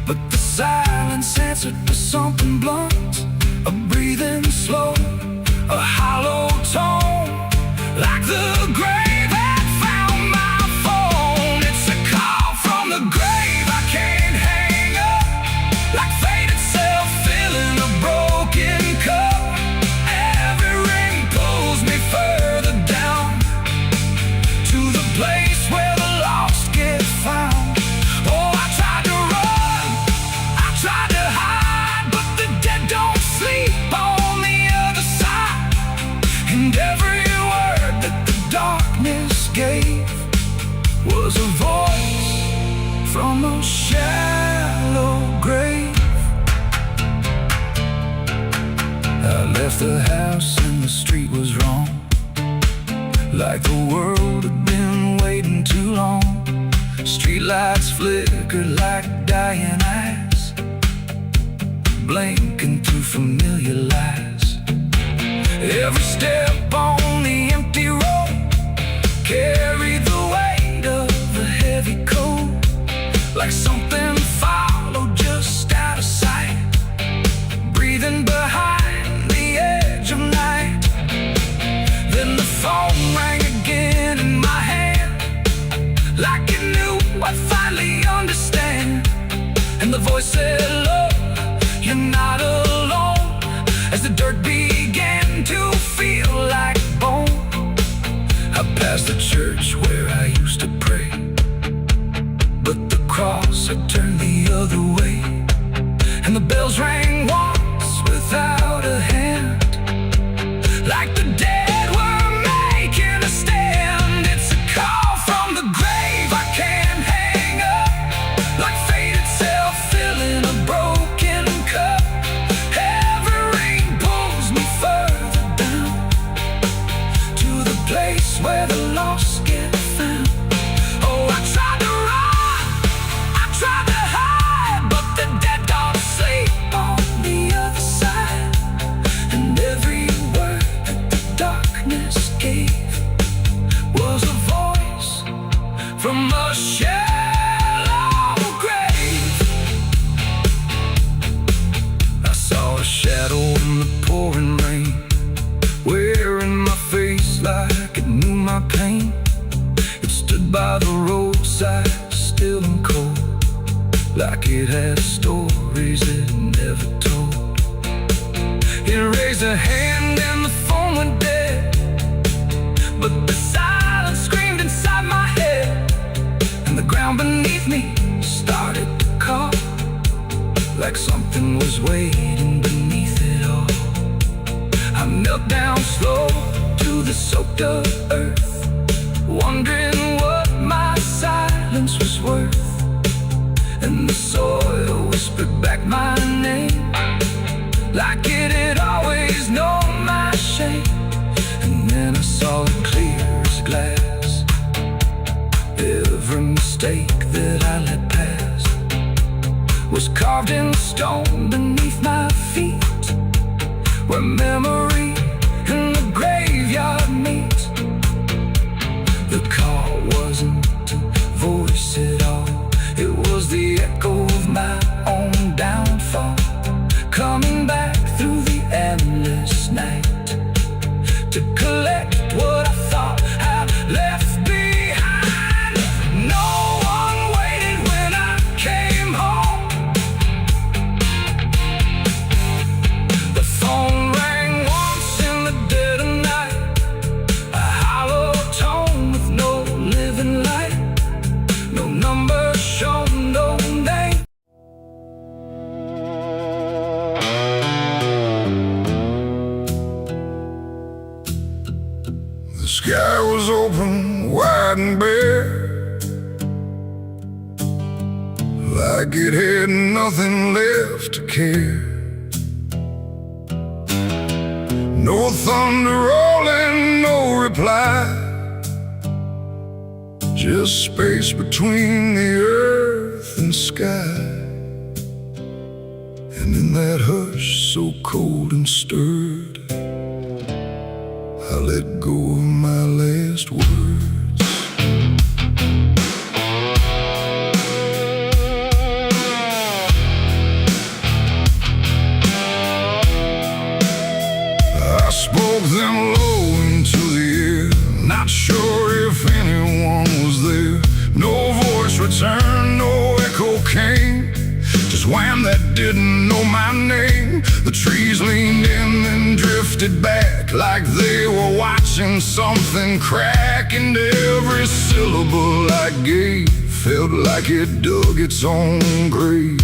But the silence answered with something blunt, a breathing slow, a hollow tone, like the grave had found my phone. It's a call from the grave I can't hang up, like fate itself filling a broken cup. Every ring pulls me further down to the place where the lost get found. Oh, I tried to run, I tried to hide, but the dead don't sleep on the other side. And left the house and the street was wrong, like the world had been waiting too long. Streetlights flickered like dying eyes, blinking through familiar lies. Every step on the empty road carried the weight of a heavy coat, like something followed just out of sight, breathing behind the edge of night. Then the phone rang again in my hand, like it knew I'd finally understand. And the voice said, "Look, you're not alone," as the dirt began to feel like bone. I passed the church where I used to pray, but the cross had turned the other way. And the bells rang once without a hand, like the dead were making a stand. It's a call from the grave I can't hang up, like fate itself filling a broken cup. Every ring pulls me further down, to the place where the lost get found. Oh, I tried to run, I tried to hide, but the dead don't sleep on the other side. And every word that the darkness gave was a voice from a shallow grave. I saw a shadow in the pouring rain, wearing my face like it knew my pain. It stood by the roadside, still and cold, like it had stories it never told. It raised a hand and the phone went dead, but the silence screamed inside my head. And the ground beneath me started to call, like something was waiting beneath it all. I knelt down slow to the soaked up earth, wondering what my silence was worth. And the soil whispered back my name, like it had always known my shame. And then I saw it clear as glass, every mistake that I let pass was carved in stone beneath my feet, where memory and the graveyard meet. The call wasn't a voice at all, it was the echo of my own downfall, coming back through the endless night to collect what I thought I'd left behind. No one waited when I came home. The phone rang once in the dead of night, a hollow tone with no living light, no number shown, no name. The sky was open, wide and bare, like it had nothing left to care. No thunder rolling, no reply, just space between the earth and sky. And in that hush so cold and stirred, I let go of my last words. I spoke them low into the air, not sure if anyone was there. No voice returned, no echo came, just wham that didn't know my name. The trees leaned in and drifted back, like they were watching something crack. And every syllable I gave felt like it dug its own grave.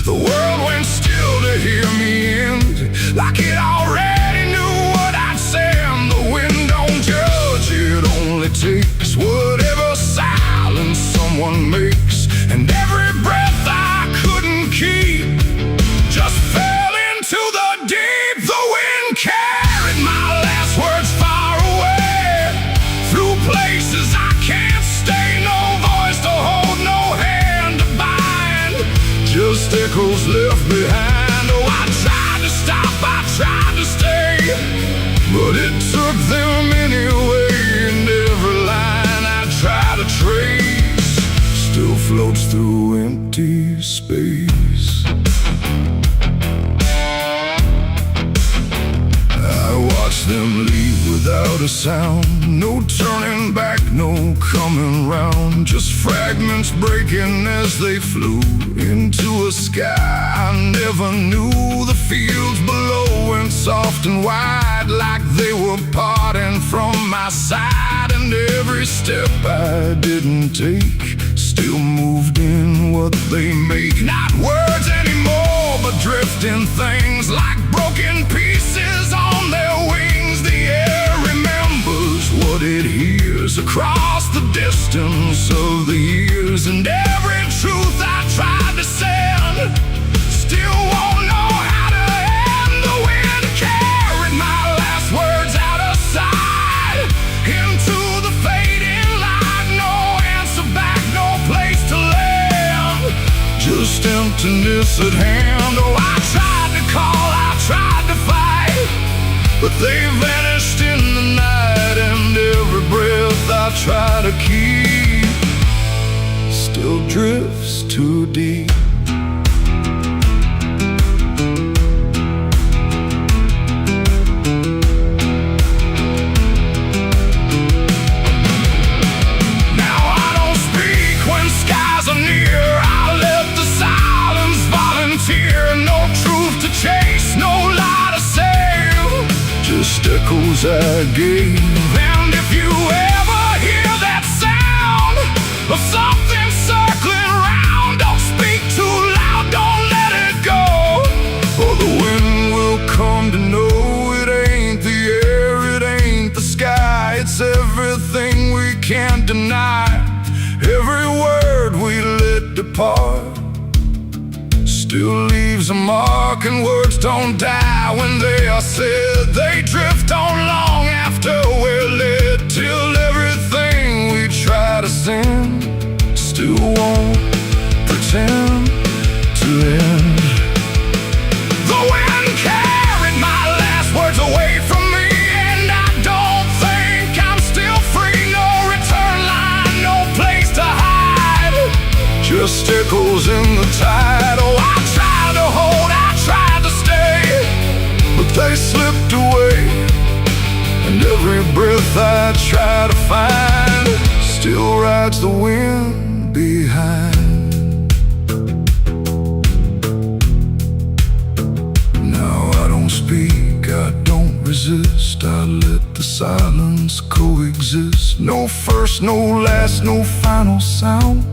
The world went still to hear me end, like it already knew what I'd say. And the wind don't judge, it only takes whatever silence someone makes. And every breath I couldn't keep just fell into the deep. The wind came. them leave without a sound. No turning back, no coming round. Just fragments breaking as they flew into a sky I never knew. The fields below went soft and wide, like they were parting from my side. And every step I didn't take still moved in what they make. Not words anymore, but drifting things, like broken pieces on their wings. The air remembers what it hears across the distance of the years. And every truth I tried to send still won't know how to end. The wind carried my last words out of sight into the fading light. No answer back, no place to land, just emptiness at hand. Oh, I tried to call, I tried to fight, but they vanished in the night. And every breath I try to keep still drifts too deep. Now I don't speak when skies are near. I let the silence volunteer. No truth to chase, no lie to save, just echoes I gave. And if you ever hear that sound of something circling round, don't speak too loud, don't let it go, or the wind will come to know it ain't the air, it ain't the sky. It's everything we can't deny. Every word we let depart still leaves a mark, and words don't die when they are said. They drift on long after we're led, till everything we try to send still won't pretend to end. The wind carried my last words away from me, and I don't think I'm still free. No return line, no place to hide, just echoes in the tide. Oh, I tried to hold, I tried to stay, but they slipped away. And every breath I try to find still rides the wind behind. Now I don't speak, I don't resist. I let the silence coexist. No first, no last, no final sound,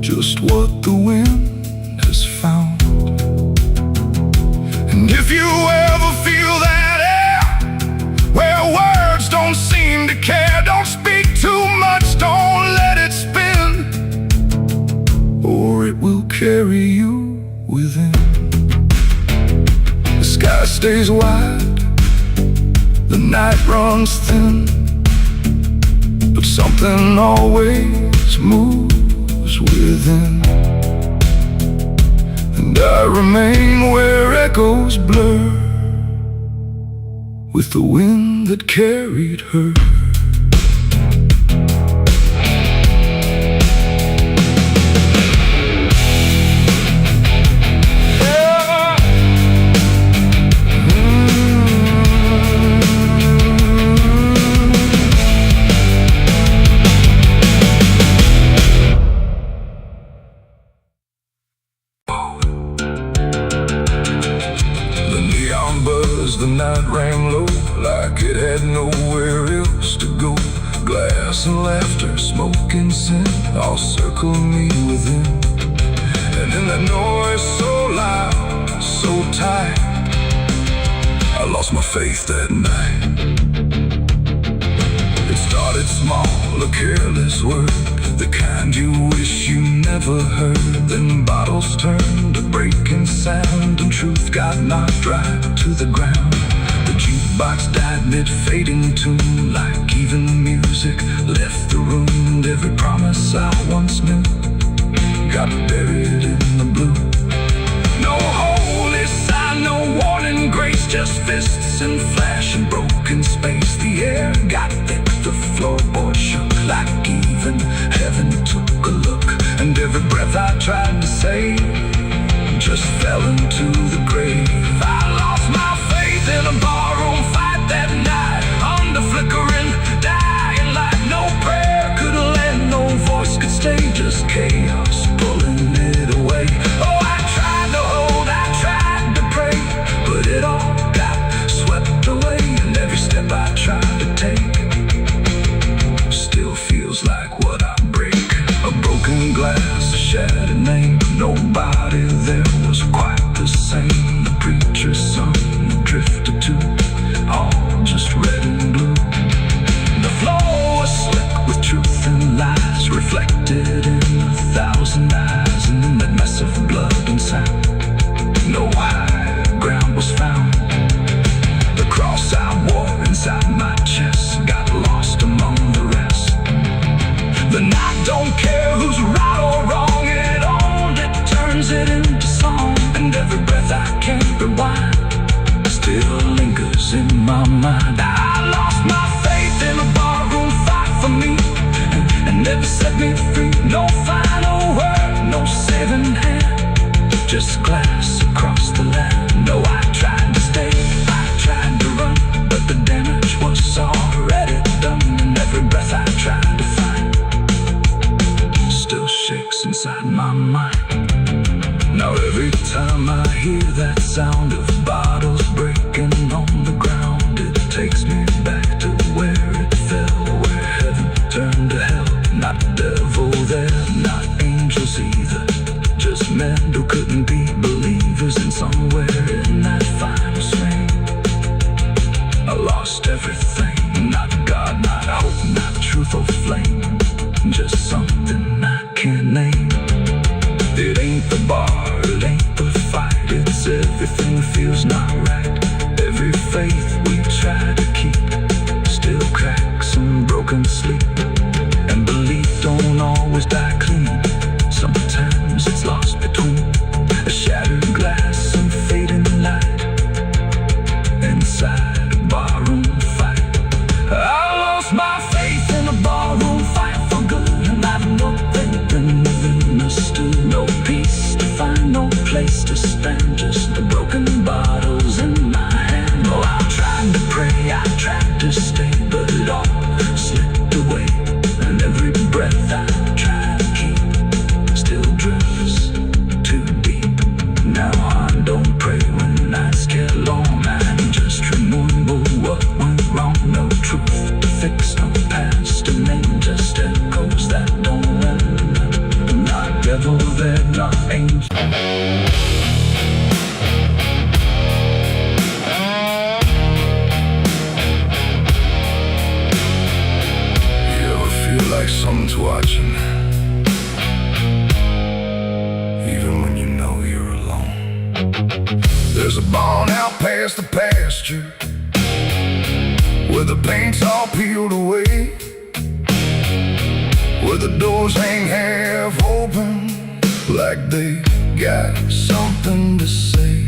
just what the wind has found. And if you ever feel that air where words don't seem to care, don't speak too much, don't let it spin, or it will carry you within. The sky stays wide, the night runs thin, but something always moves within. And I remain where echoes blur with the wind that carried her. The night rang low, like it had nowhere else to go. Glass and laughter, smoke and sin all circled me within. And in that noise so loud, so tight, I lost my faith that night. It started small, a careless word, the kind you wish you never heard. Then bottles turned to breaking sound, and truth got knocked right to the ground. The jukebox died mid-fading tune, like even music left the room. And every promise I once knew got buried in the blue. No holy sign, no warning grace, just fists and flash and broken space. The air got thick, the floorboard shook, like even heaven took a look. And every breath I tried to save just fell into the grave. I lost my faith in a barroom fire. my mind. I lost my faith in a barroom fight for me, and never set me free. No final word, no saving hand, just glass across the land. No, I tried to stay, I tried to run, but the damage was already done. And every breath I tried to find still shakes inside my mind. Now every time I hear that sound of bottles breaking on the ground, it takes me back to where it fell, where heaven turned to hell. Not devil there, not angels either, just men who couldn't be believers. And somewhere in that final swing, I lost everything. Not God, not hope, not truth or flame, just something I can't name. It ain't the bar, it ain't the fight, it's everything that feels not right. Every faith we try to keep still cracks and broken sleep. And belief don't always die clean, sometimes it's lost between a shattered glass and fading light inside a barroom fight. I lost my faith in a barroom fight for good, and I've no faith in living understood. No peace to find, no place to stand, just the broken bottles in my hand. Oh, I tried to pray, I tried to stay, but it all slipped away. And every breath I try to keep still drifts too deep. Now I don't pray when nights get long, I just remember what went wrong. No truth to fix, no past to name, just echoes that don't end. Not devil there, not angel. You ever feel like someone's watching, even when you know you're alone? There's a barn out past the pasture where the paint's all peeled away, where the doors hang half open like they got something to say.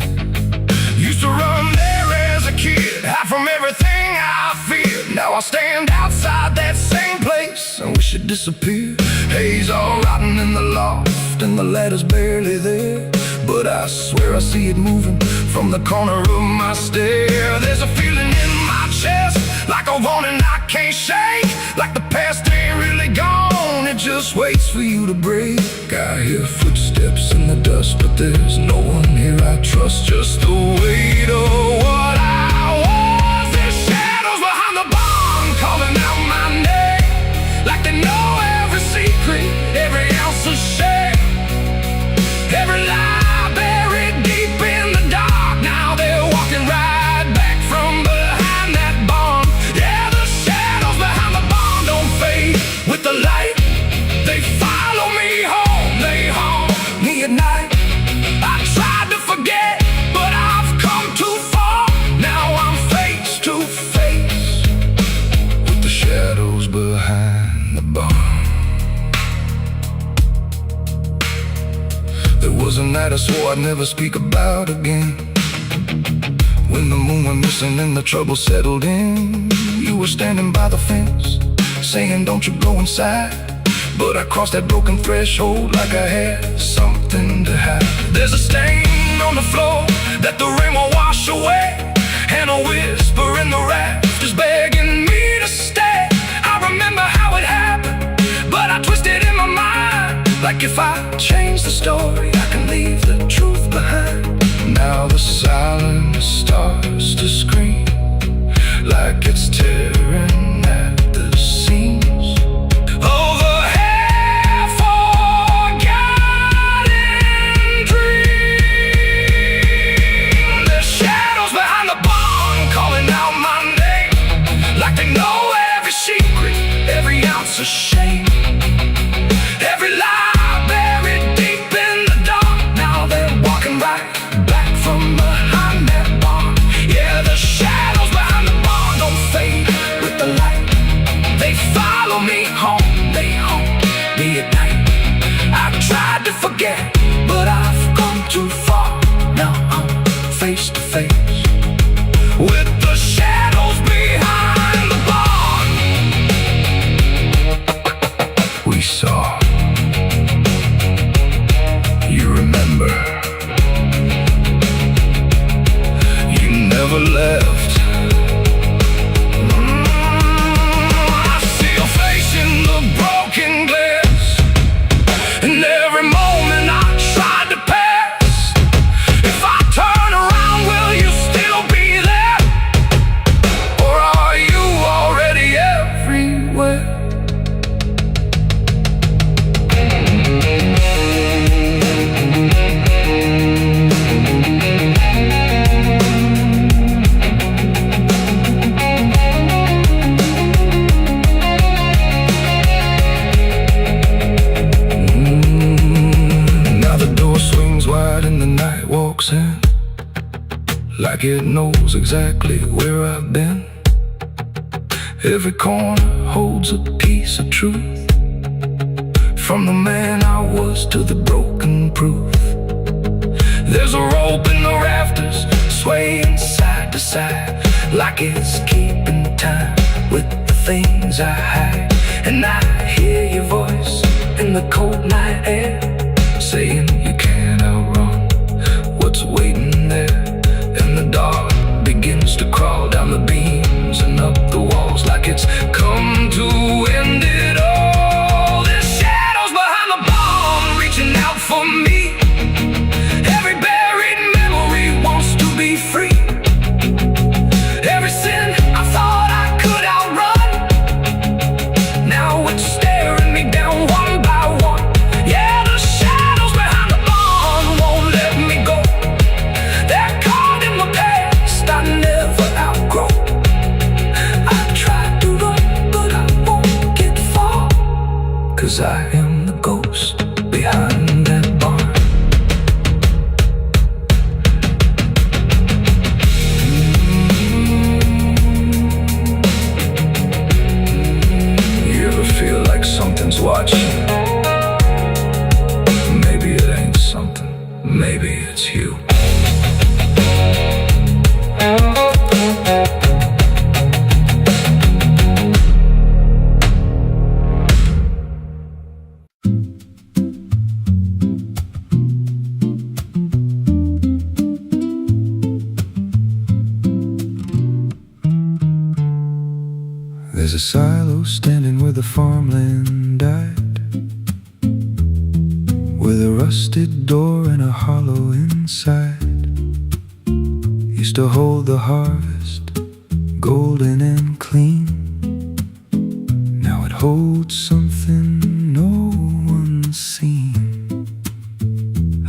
Used to run there as a kid, hide from everything I feared. Now I stand outside that same place and wish it disappeared. Haze all rotten in the loft and the ladder's barely there, but I swear I see it moving from the corner of my stair. There's a feeling in my chest, like a warning I can't shake, like the past ain't really gone, it just waits for you to break. I hear footsteps in the dust, but there's no one here I trust, just the weight of what I was. There's shadows behind the barn calling out my name, like they know every secret, every ounce of shame, every lie buried deep in the dark. Now they're walking right back from behind that barn. Yeah, the shadows behind the barn don't fade with the light. They follow me home, they haunt me at night. I tried to forget, but I've come too far. Now I'm face to face with the shadows behind the barn. There was a night I swore I'd never speak about again, when the moon went missing and the trouble settled in. You were standing by the fence, saying don't you go inside, but I crossed that broken threshold like I had something to hide. There's a stain on the floor that the rain will wash away, and a whisper in the rafters begging me to stay. I remember how it happened, but I twisted in my mind, like if I change the story, I can leave the truth behind. Now the silence starts to scream, like it's tearing at the seams. Over half-forgotten dream. The shadows behind the barn calling out my name, like they know every secret, every ounce of shame, every lie buried deep in the dark. Now they're walking right back from behind that barn. Yeah, the shadows behind the barn don't fade with the light. They follow me home, they haunt me at night. I've tried to forget, but I've gone too far. Now I'm face to face with the shadows never left. I see your face in the broken glass, and every moment I tried to pass. If I turn around, will you still be there? Or are you already everywhere? And the night walks in like it knows exactly where I've been. Every corner holds a piece of truth, from the man I was to the broken proof. There's a rope in the rafters, swaying side to side, like it's keeping time with the things I hide. And I hear your voice in the cold night air, saying you can't outrun what's waiting there. And the dark begins to crawl down the beams and up the walls, like it's come to end it all. There's shadows behind the bomb, reaching out for me. Every buried memory wants to be free. Every sin I thought I could outrun, now it's staring me down one by one. Yeah, the shadows behind the bomb won't let me go. They're caught in the past I never outgrow. I tried to run, but I won't get far, 'cause I am the ghost behind that barn. You ever feel like something's watching? Maybe it ain't something, maybe it's you. There's a silo standing where the farmland died, with a rusted door and a hollow inside. Used to hold the harvest, golden and clean. Now it holds something no one's seen.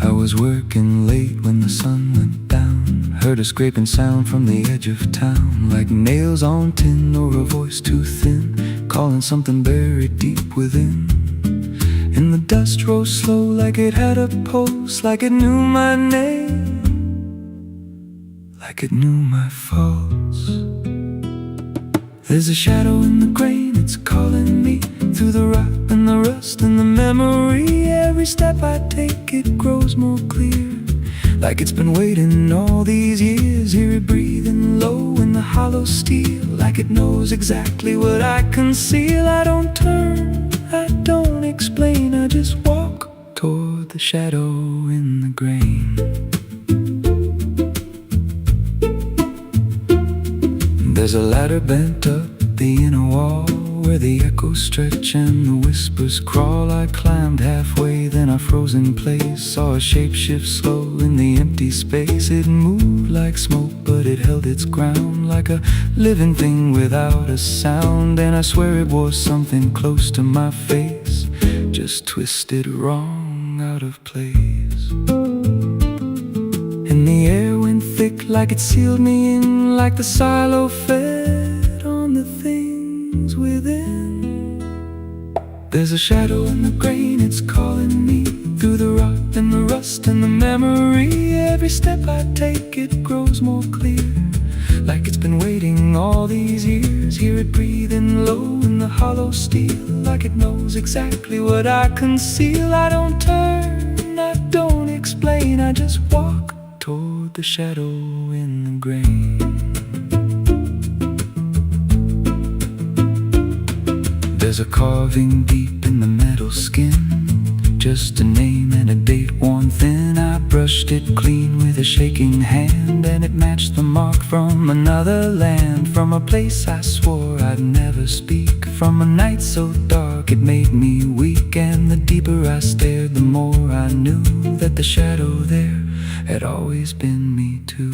I was working late when the sun went down, heard a scraping sound from the edge of town, like nails on tin or a voice too thin, calling something buried deep within. And the dust rose slow, like it had a pulse, like it knew my name, like it knew my faults. There's a shadow in the grain, it's calling me through the rot and the rust and the memory. Every step I take, it grows more clear, like it's been waiting all these years. Hear it breathing low in the hollow steel, like it knows exactly what I conceal. I don't turn, I don't explain, I just walk toward the shadow in the grain. There's a ladder bent up the inner wall, where the echoes stretch and the whispers crawl. I climbed halfway, then I froze in place, saw a shape shift slow in the empty space. It moved like smoke, but it held its ground, like a living thing without a sound. And I swear it was something close to my face, just twisted wrong, out of place. And the air went thick, like it sealed me in, like the silo fed on the things within. There's a shadow in the grain, it's calling me through the rot and the rust and the memory. Every step I take, it grows more clear, like it's been waiting all these years. Hear it breathing low in the hollow steel, like it knows exactly what I conceal. I don't turn, I don't explain, I just walk toward the shadow in the grain. There's a carving deep in the metal skin, just a name and a date worn thin. I brushed it clean with a shaking hand, and it matched the mark from another land, from a place I swore I'd never speak, from a night so dark it made me weak. And the deeper I stared, the more I knew that the shadow there had always been me too.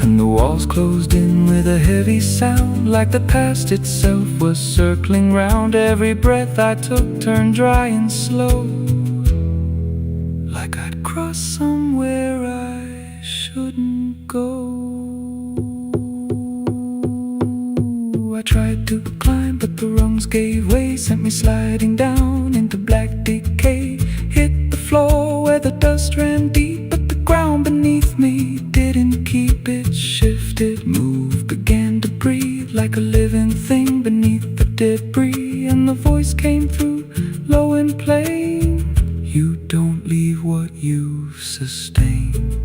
And the walls closed in with a heavy sound, like the past itself was circling round. Every breath I took turned dry and slow, like I'd crossed somewhere I shouldn't go. I tried to climb, but the rungs gave way, sent me sliding down into black decay. Hit the floor where the dust ran deep, but the ground beneath me didn't keep it. Shifted, moved, began to breathe like a living thing beneath the debris. And the voice came through, low and plain: you don't leave what you've sustained.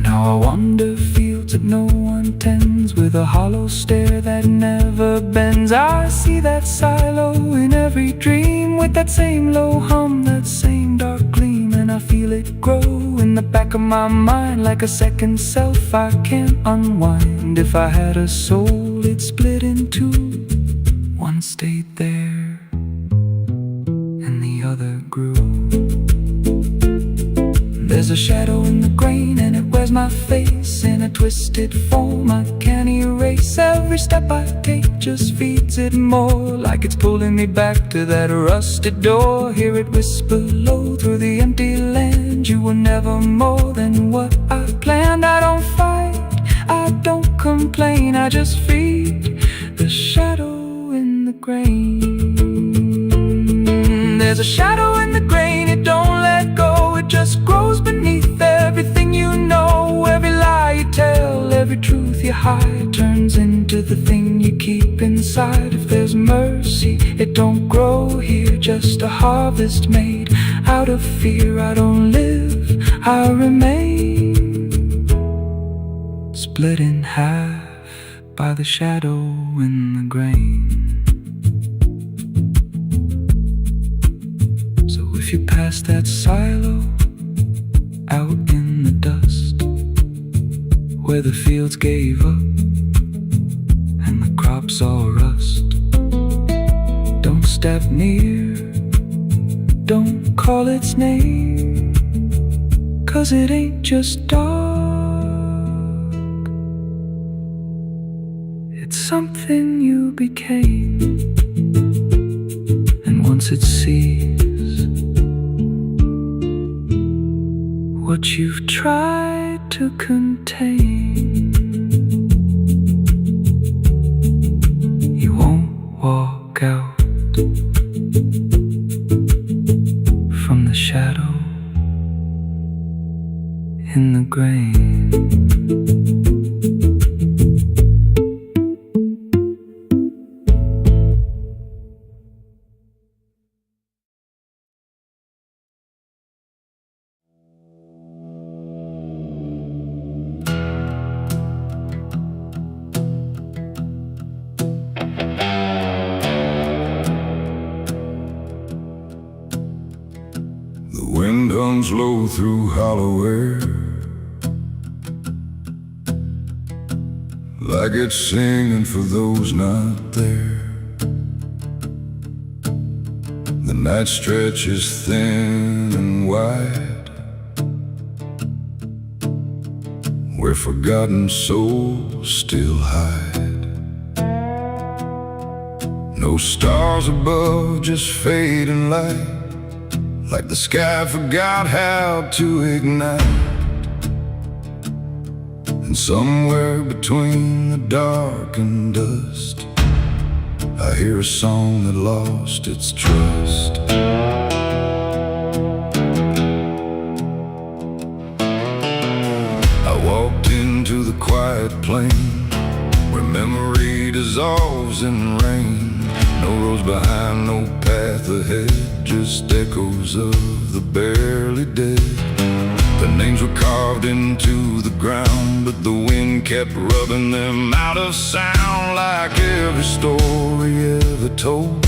Now I wander fields that no one tends, with a hollow stare that never bends. I see that silo in every dream, with that same low hum, that same dark gleam. And I feel it grow in the back of my mind, like a second self I can't unwind. If I had a soul, it'd split in two. One stayed there, and the other grew. There's a shadow in the grain, and it wears my face in a twisted form I can't erase. Every step I take just feeds it more, like it's pulling me back to that rusted door. Hear it whisper low through the empty land: you were never more than what I planned. I don't fight, I don't complain, I just feed the shadow in the grain. There's a shadow in the grain, it don't let go, it just grows beneath everything you know. Every lie you tell, every truth you hide, turns into the thing you keep inside. If there's mercy, it don't grow here, just a harvest made out of fear. I don't live, I remain, split in half by the shadow in the grain. If you pass that silo out in the dust, where the fields gave up and the crops all rust, don't step near, don't call its name, 'cause it ain't just dark, it's something you became. And once it sees what you've tried to contain, you won't walk out from the shadow in the grain. The wind hums low through hollow air, like it's singing for those not there. The night stretches thin and wide, where forgotten souls still hide. No stars above, just fading light, like the sky forgot how to ignite. And somewhere between the dark and dust, I hear a song that lost its trust. I walked into the quiet plain, where memory dissolves in rain. No roads behind, no path ahead, just echoes of the barely dead. The names were carved into the ground, but the wind kept rubbing them out of sound. Like every story ever told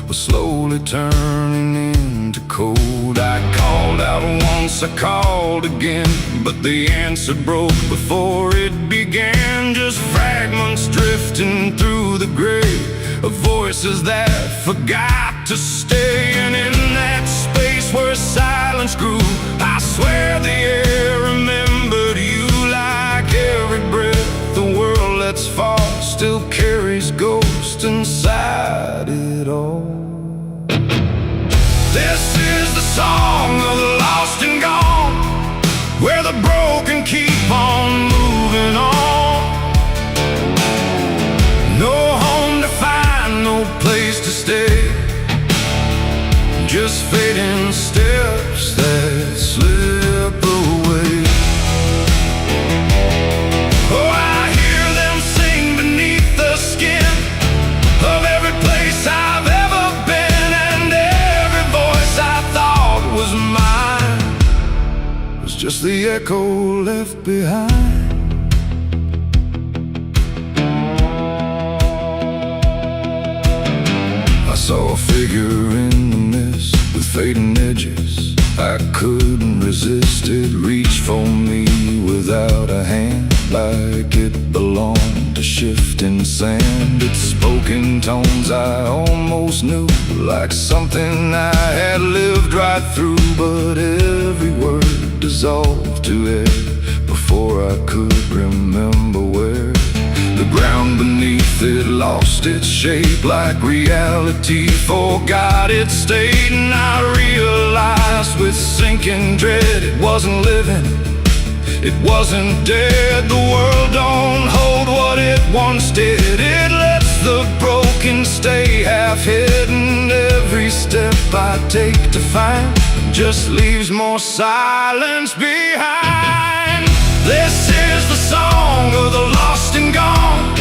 was slowly turning into cold. I called out once, I called again, but the answer broke before it began. Just fragments drifting through the gray of voices that forgot to stay. And in that space where silence grew, I swear the air remembered you. Like every breath the world lets fall still carries ghosts inside it all. This is the song of the lost and gone, where the broken keep on moving on. No home to find, no place to stay, just fading steps that slip away. Oh, I hear them sing beneath the skin of every place I've ever been, and every voice I thought was mine was just the echo left behind. I saw a figure in the mist with fading edges. I couldn't resist it, reached for me without a hand, like it belonged to shifting sand. It spoke in tones I almost knew, like something I had lived right through. But every word dissolved to air before I could remember where. The ground beneath it lost its shape, like reality forgot its state. And I realized with sinking dread, it wasn't living, it wasn't dead. The world don't hold what it once did. It lets the broken stay half hidden. Every step I take to find just leaves more silence behind. This is the song of the lost and gone,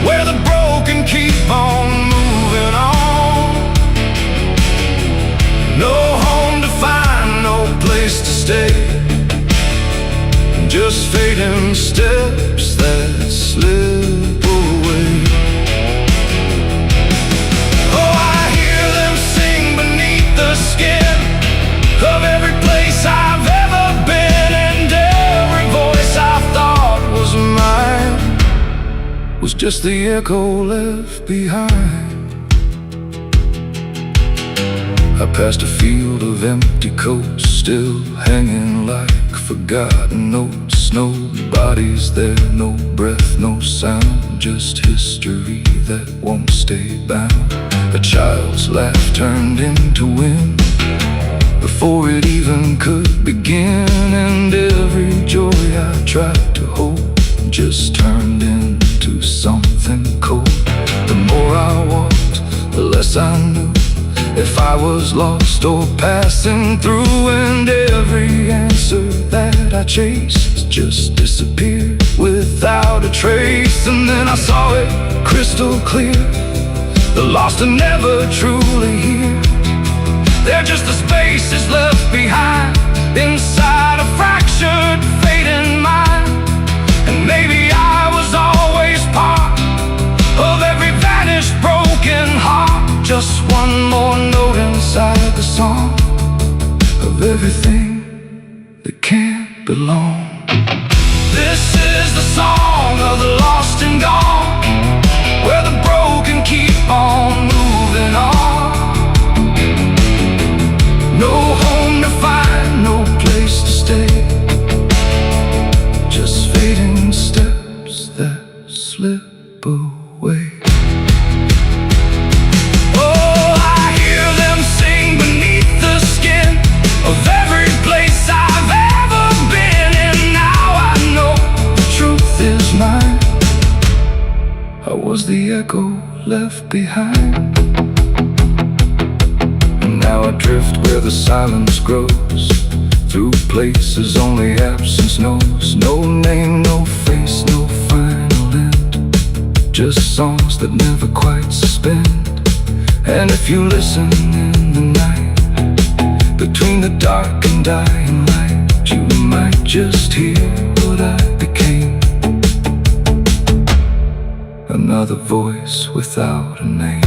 where the broken keep on moving on. No home to find, no place to stay, just fading steps that slip away. Oh, I hear them sing beneath the skin of every place I've ever been, and every voice I thought was mine was just the echo left behind. I passed a field of empty coats, still hanging like forgotten notes. No bodies there, no breath, no sound, just history that won't stay bound. A child's laugh turned into wind before it even could begin, and every joy I tried to hold just turned into something cold. The more I walked, the less I knew if I was lost or passing through, and every answer that I chased just disappeared without a trace. And then I saw it crystal clear, the lost are never truly here. They're just the spaces left behind inside a fractured, fading mind. And maybe I was always part of every vanished, broken heart, just one more note inside the song of everything that can't belong. This is the song of the lost and gone, where the broken keep on moving on. No home to find, no place to stay, just fading steps that slip away. Oh, I hear them sing beneath the skin of every place I've ever been, and now I know the truth is mine. I was the echo left behind. Now I drift where the silence grows, through places only absence knows. No name, no face, no final end, just songs that never quite suspend. And if you listen in the night, between the dark and dying light, you might just hear what I became. Another voice without a name.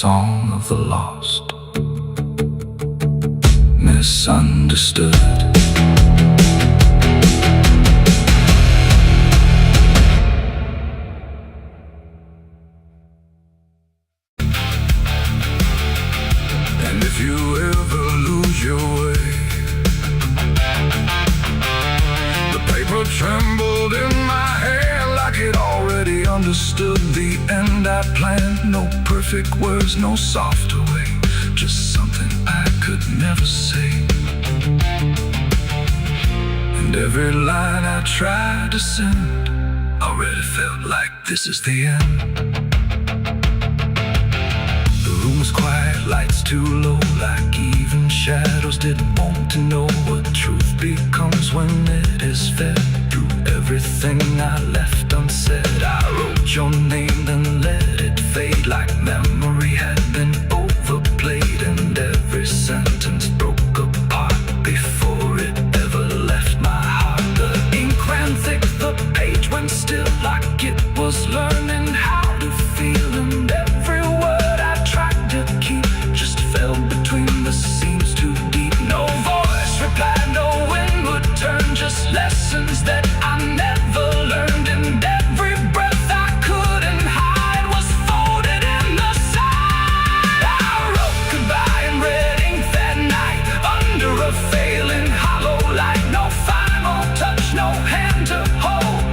song of the lost, misunderstood. And if you ever lose your way, the paper trembled in my hand like it already understood the end I planned. No perfect words, no softer way, just something I could never say. And every line I tried to send already felt like this is the end. The room's quiet, lights too low, like even shadows didn't want to know what truth becomes when it is fed. Through everything I left unsaid, I wrote your name, then let it fade like memory had been overplayed. And every sentence broke apart before it ever left my heart. The ink ran thick, the page went still, like it was learning how to feel. And every word I tried to keep just fell between the seams too deep. No voice replied, no wind would turn, just lessons that I never learned. And every breath I couldn't hide was folded in the side. I wrote goodbye in red ink that night, under a failing hollow light. No final touch, no hand to hold,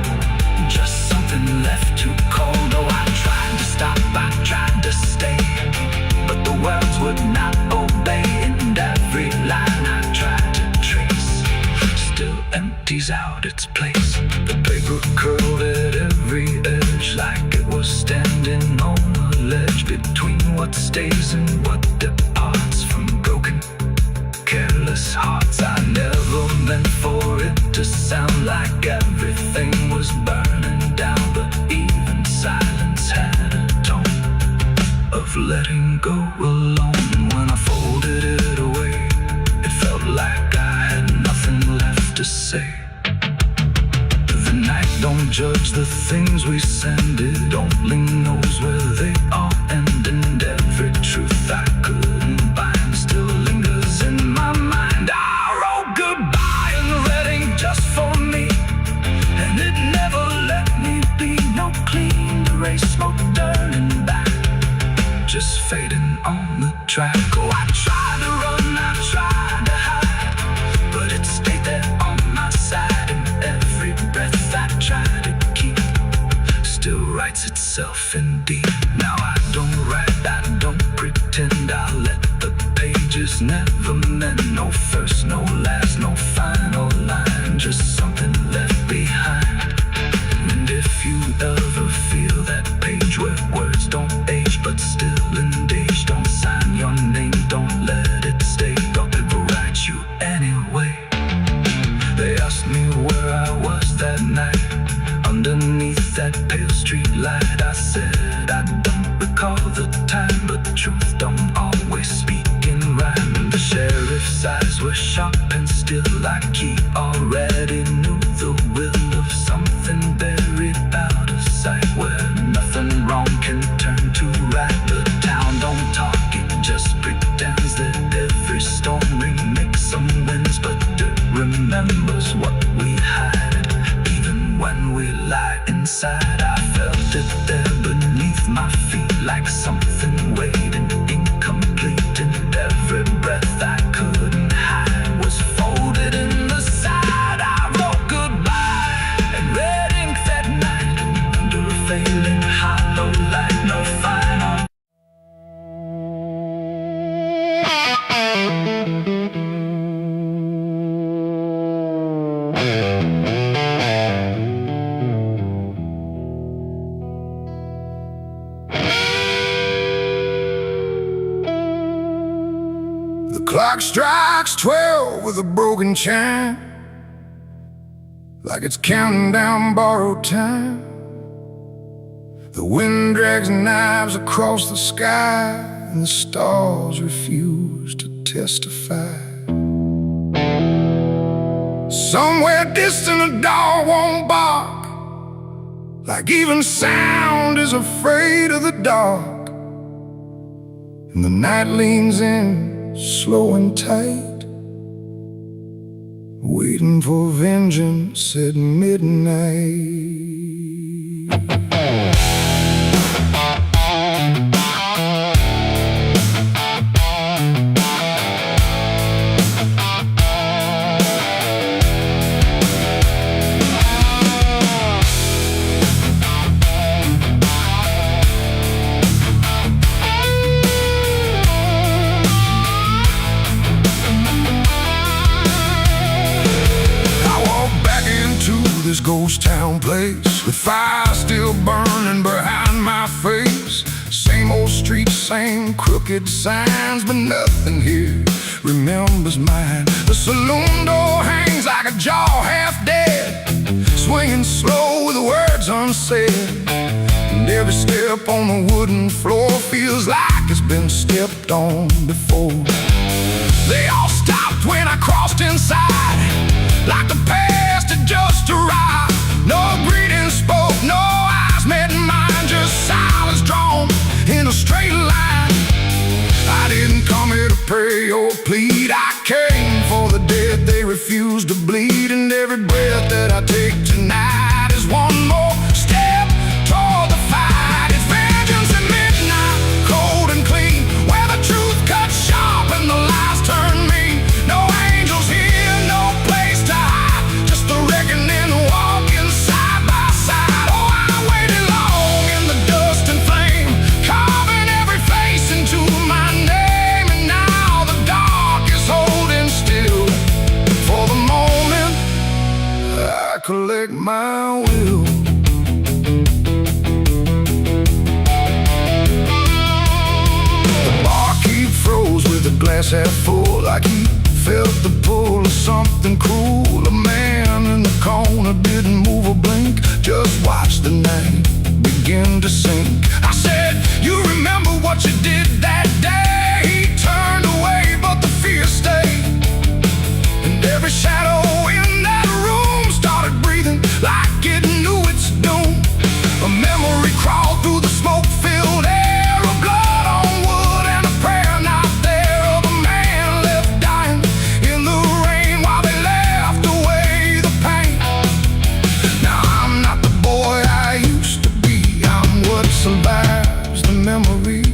just something left too cold. Oh, I tried to stop, I tried to stay, but the words would not obey. And every line I tried to trace still empties out its place. The paper curled at every edge like it was standing on a ledge between what stays and what departs from broken, careless hearts. I never meant for it to sound like everything was burning down, but even silence had a tone of letting go alone. When I folded it away, it felt like I had nothing left to say. The night don't judge the things we send, it only knows where they all end. And every truth I couldn't bind still lingers in my mind. I wrote goodbye in red ink just for me, and it never let me be. No clean erase, smoke turning back, just fading on the track. Oh, I tried to run, I tried to hide, but it stayed there on my side. And every breath I tried to keep still writes itself indeed. Now I don't write, I don't pretend, I let the pages never mend. No first, no last, no final line, just something left behind. And if you ever feel that page where words don't age but still engage, don't sign your name, don't let it stay, don't ever write you anyway. They asked me where I was that night, underneath that pale street light. I said I don't recall the time, but truth don't always speak in rhyme. The sheriff's eyes were sharp and still, like he already knew the will of something buried out of sight, where nothing wrong can turn to right. The town don't talk, it just pretends that every storm remakes some winds, but it remembers what we hide. Even when we lie inside, I felt it there beneath my feet, like something waiting incomplete. And every breath I couldn't hide was folded in the side. I wrote goodbye in red ink that night, under a failing hollow light. No final. The clock strikes 12 with a broken chime, like it's counting down borrowed time. The wind drags knives across the sky, and the stars refuse to testify. Somewhere distant a dog won't bark, like even sound is afraid of the dark. and the night leans in slow and tight, waiting for vengeance at midnight. This ghost town place, with fire still burning behind my face. Same old streets, same crooked signs, but nothing here remembers mine. The saloon door hangs like a jaw half dead, swinging slow with words unsaid. And every step on the wooden floor feels like it's been stepped on before. They all stopped when I crossed inside, like the past had just arrived. No greeting spoke, no eyes met mine, just silence drawn in a straight line. I didn't come here to pray or plead, I came for the dead they refuse to bleed. And every breath that I take tonight is one more step toward the fight. It's vengeance at midnight, cold and clean, where the truth cuts sharp and the lies turn mean. No angels here, no place to hide, just the reckoning walking side by side. Oh, I waited long in the dust and flame, carving every face into my name. And now the dark is holding still. For the moment, I collect my will. The barkeep froze with a glass half full, like he felt the pull of something cruel. A man in the corner didn't move a blink, just watched the night begin to sink. I said, you remember what you did that day? He turned away, but the fear stayed. And every shadow in that room started breathing like it knew its doom. A memory crawled through the smoke-filled air, of blood on wood and a prayer not there, of a man left dying in the rain while they left away the pain. Now I'm not the boy I used to be, I'm what survives the memory.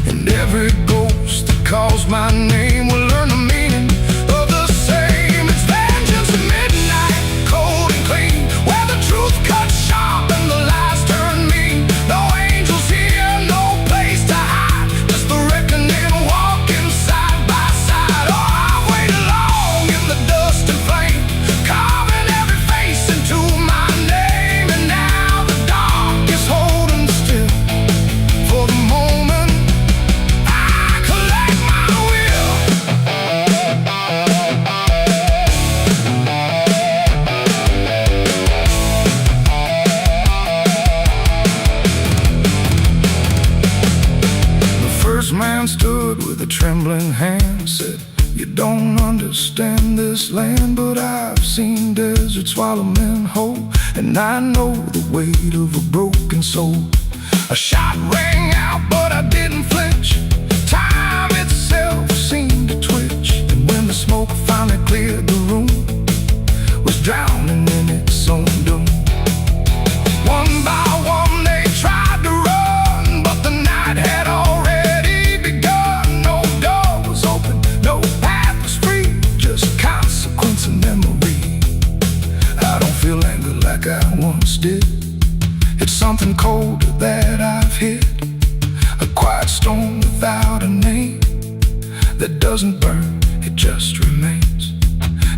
And every ghost that calls my name will learn the meaning of the same. It's vengeance at midnight, cold and clean, where the truth cuts sharp and the lies turn mean. No angels here, no place to hide, just the reckoning walking side by side. Oh, I waited long in the dust and flame, carving every face into my name. And now the dark is holding still. For the moment, I collect my will. The first man stood with a trembling hand, said, you don't understand this land, but I've seen deserts swallow men whole, and I know the weight of a broken soul. A shot rang out, but I didn't flinch. Time itself seemed to twitch, and when the smoke finally cleared the room, was drowning in its own doom. One by one they tried to run, but the night had already begun. No door was open, no path was free, just consequence and memory. I don't feel anger like I once did, it's something colder that I've hit. A quiet storm without a name, that doesn't burn, it just remains.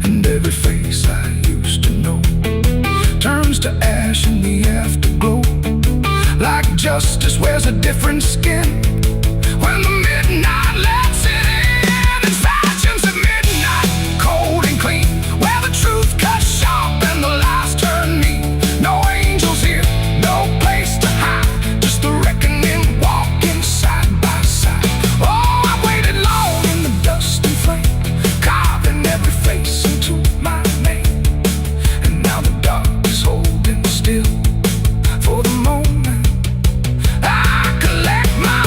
And every face I used to know turns to ash in the afterglow. Like justice wears a different skin when the midnight lets it in. It's vengeance at midnight, cold and clean, where the truth cuts sharp and the lies turn mean. No angels here, no place to hide, just the reckoning walking side by side. Oh, I waited long in the dust and flame, carving every face into my name. And now the dark is holding still. For the moment, I collect my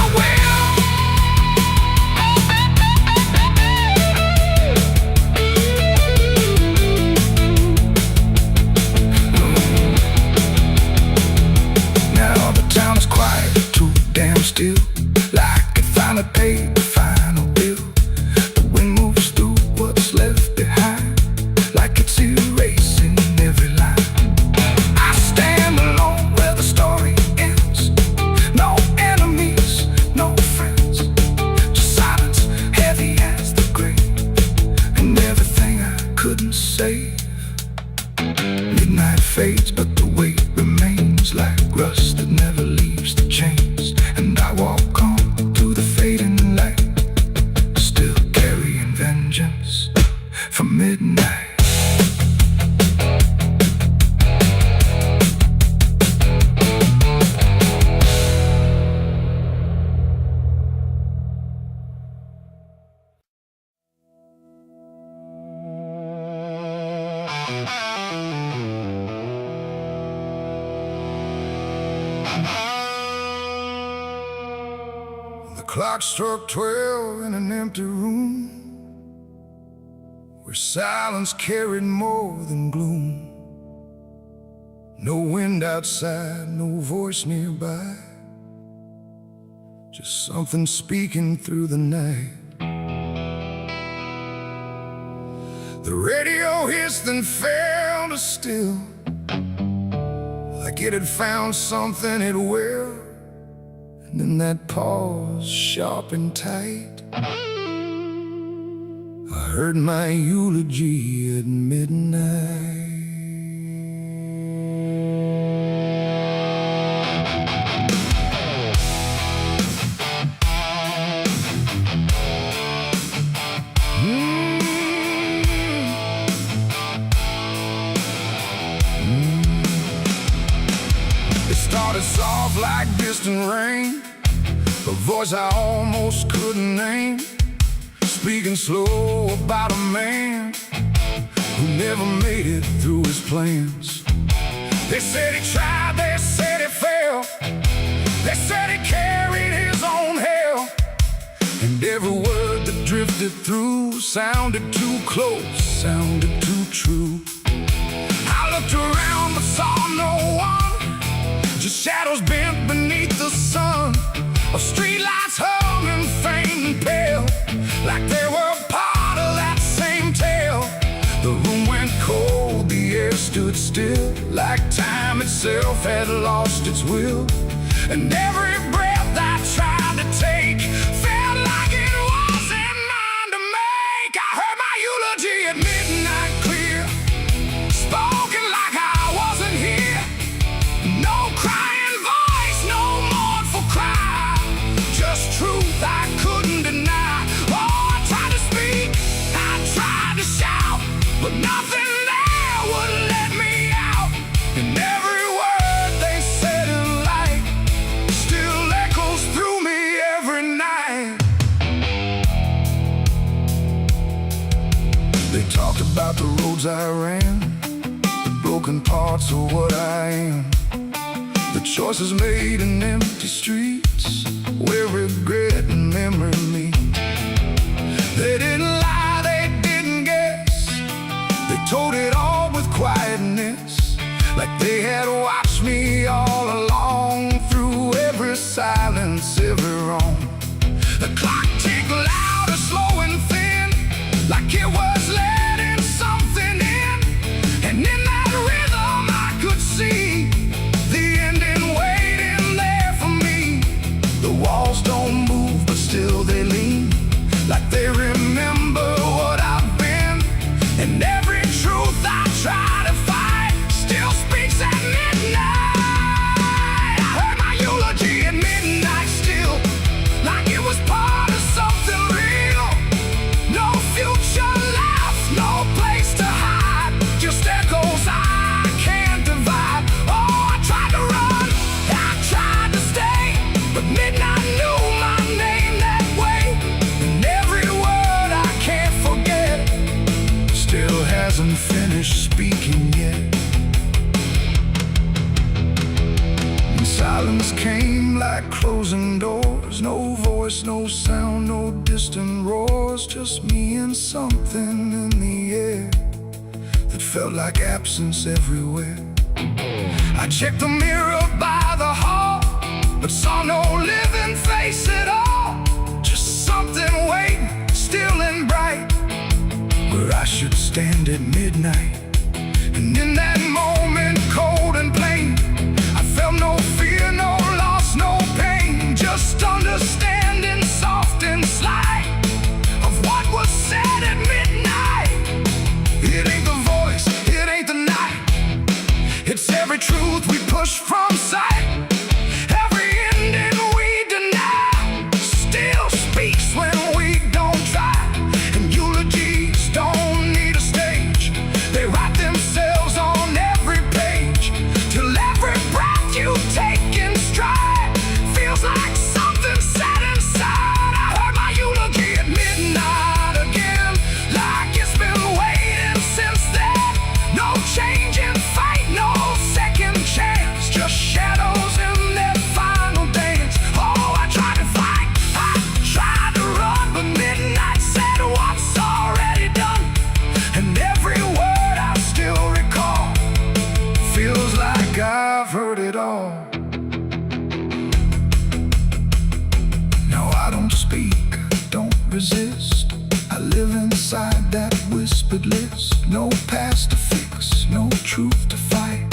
fades, but the weight remains like rust that never leaves the chains. And I walk on through the fading light, still carrying vengeance from midnight. The clock struck 12 in an empty room, where silence carried more than gloom. No wind outside, no voice nearby, just something speaking through the night. The radio hissed and fell to still, like it had found something it will. And in that pause, sharp and tight, I heard my eulogy at midnight. It started soft like distant rain, a voice I almost couldn't name, speaking slow about a man who never made it through his plans. They said he tried, they said he failed, they said he carried his own hell, and every word that drifted through sounded too close, sounded too true. I looked around but saw no one, just shadows bent beneath the sun, of streetlights hung and faint and pale, like they were part of that same tale. The room went cold, the air stood still, like time itself had lost its will. And every breath I tried to take felt like it wasn't mine to make. I heard my eulogy at midnight clear, spoken like I wasn't here. No crying voice, no mournful cry, just truth I couldn't deny. Oh, I tried to speak, I tried to shout, but nothing there would let me out. And every word they said in light still echoes through me every night. They talked about the roads I ran, the broken parts of what I am, the choices made in empty streets where regret and memory meet. They didn't lie, they didn't guess, they told it all with quietness, like they had watched me all along, through every silence, every wrong. The clock ticked loud and slow and thin, like it was letting something in. And in that rhythm I could see the ending waiting there for me. The walls don't move, but still they lean, like they remember what I've been. And every truth I try to fight still speaks at midnight. I heard my eulogy at midnight still, like it was part of something real. No future left, no place to hide, just echoes I can't divide. Oh, I tried to run, I tried to stay, but midnight knew my name that way. And every word I can't forget still hasn't finished speaking yet. And silence came like closing doors, no voice, no sound, no distant roars, just me and something in the air that felt like absence everywhere. I checked the mirror by the hall, but saw no living face at all, just something waiting, still and bright, where I should stand at midnight. And in that moment, cold and plain, I felt no fear, no loss, no pain, just understanding, soft and slight, of what was said at midnight. It ain't the voice, it ain't the night, It's every truth we push from sight, every ending we deny, still speaks when we don't try. And eulogies don't need a stage, they write themselves on every page, till every breath you take in stride feels like something set inside. I heard my eulogy at midnight again, like it's been waiting since then. No change in fate, no second chance, just shadows in their final dance. Oh, I tried to fight, I tried to run, but midnight said what's already done. And every word I still recall feels like I've heard it all. No, I don't speak, don't resist. I live inside that whispered list. No past to fix, no truth to fight,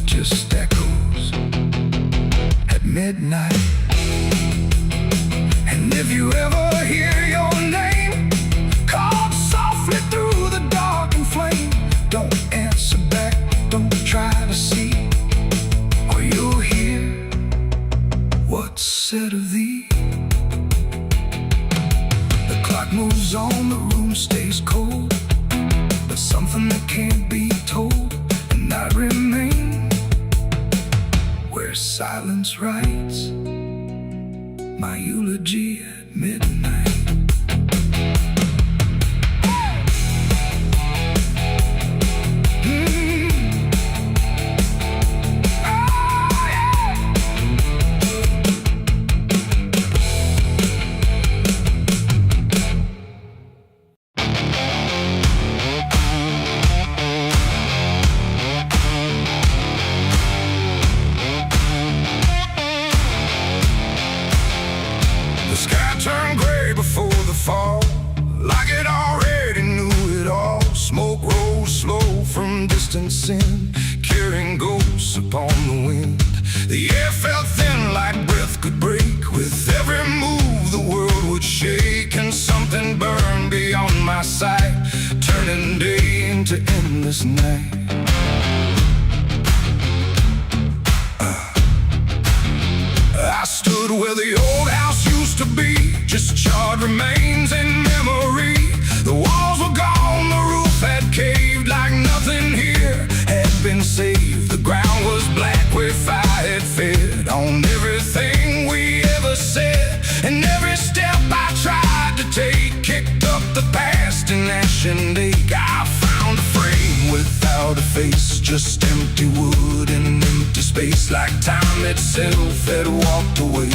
just echoes at midnight. And if you ever hear your name called softly through the dark and flame, don't answer back, don't try to see, or you'll hear what's said of thee. The clock moves on, the room stays cold, but something that can't be told, and I remain where silence writes my eulogy at midnight. The sky turned gray before the fall, like it already knew it all. Smoke rose slow from distant sin, carrying ghosts upon the wind. The air felt thin like breath could break. With every move the world would shake, and something burned beyond my sight, turning day into endless night. I stood where the old house used to be, just charred remains in memory. The walls were gone, the roof had caved, like nothing here had been saved. The ground was black where fire had fed on everything we ever said. And every step I tried to take kicked up the past in ash and ache. I found a frame without a face, just empty wood and an empty space, like time itself had walked away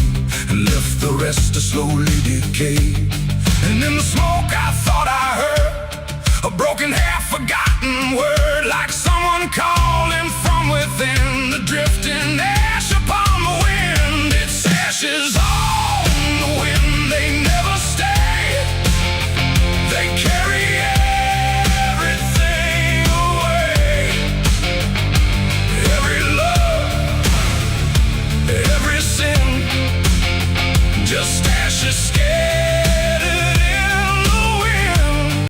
and left the rest to slowly decay. And in the smoke I thought I heard a broken, half-forgotten word, like someone calling from within, the drifting ash upon the wind. It's ashes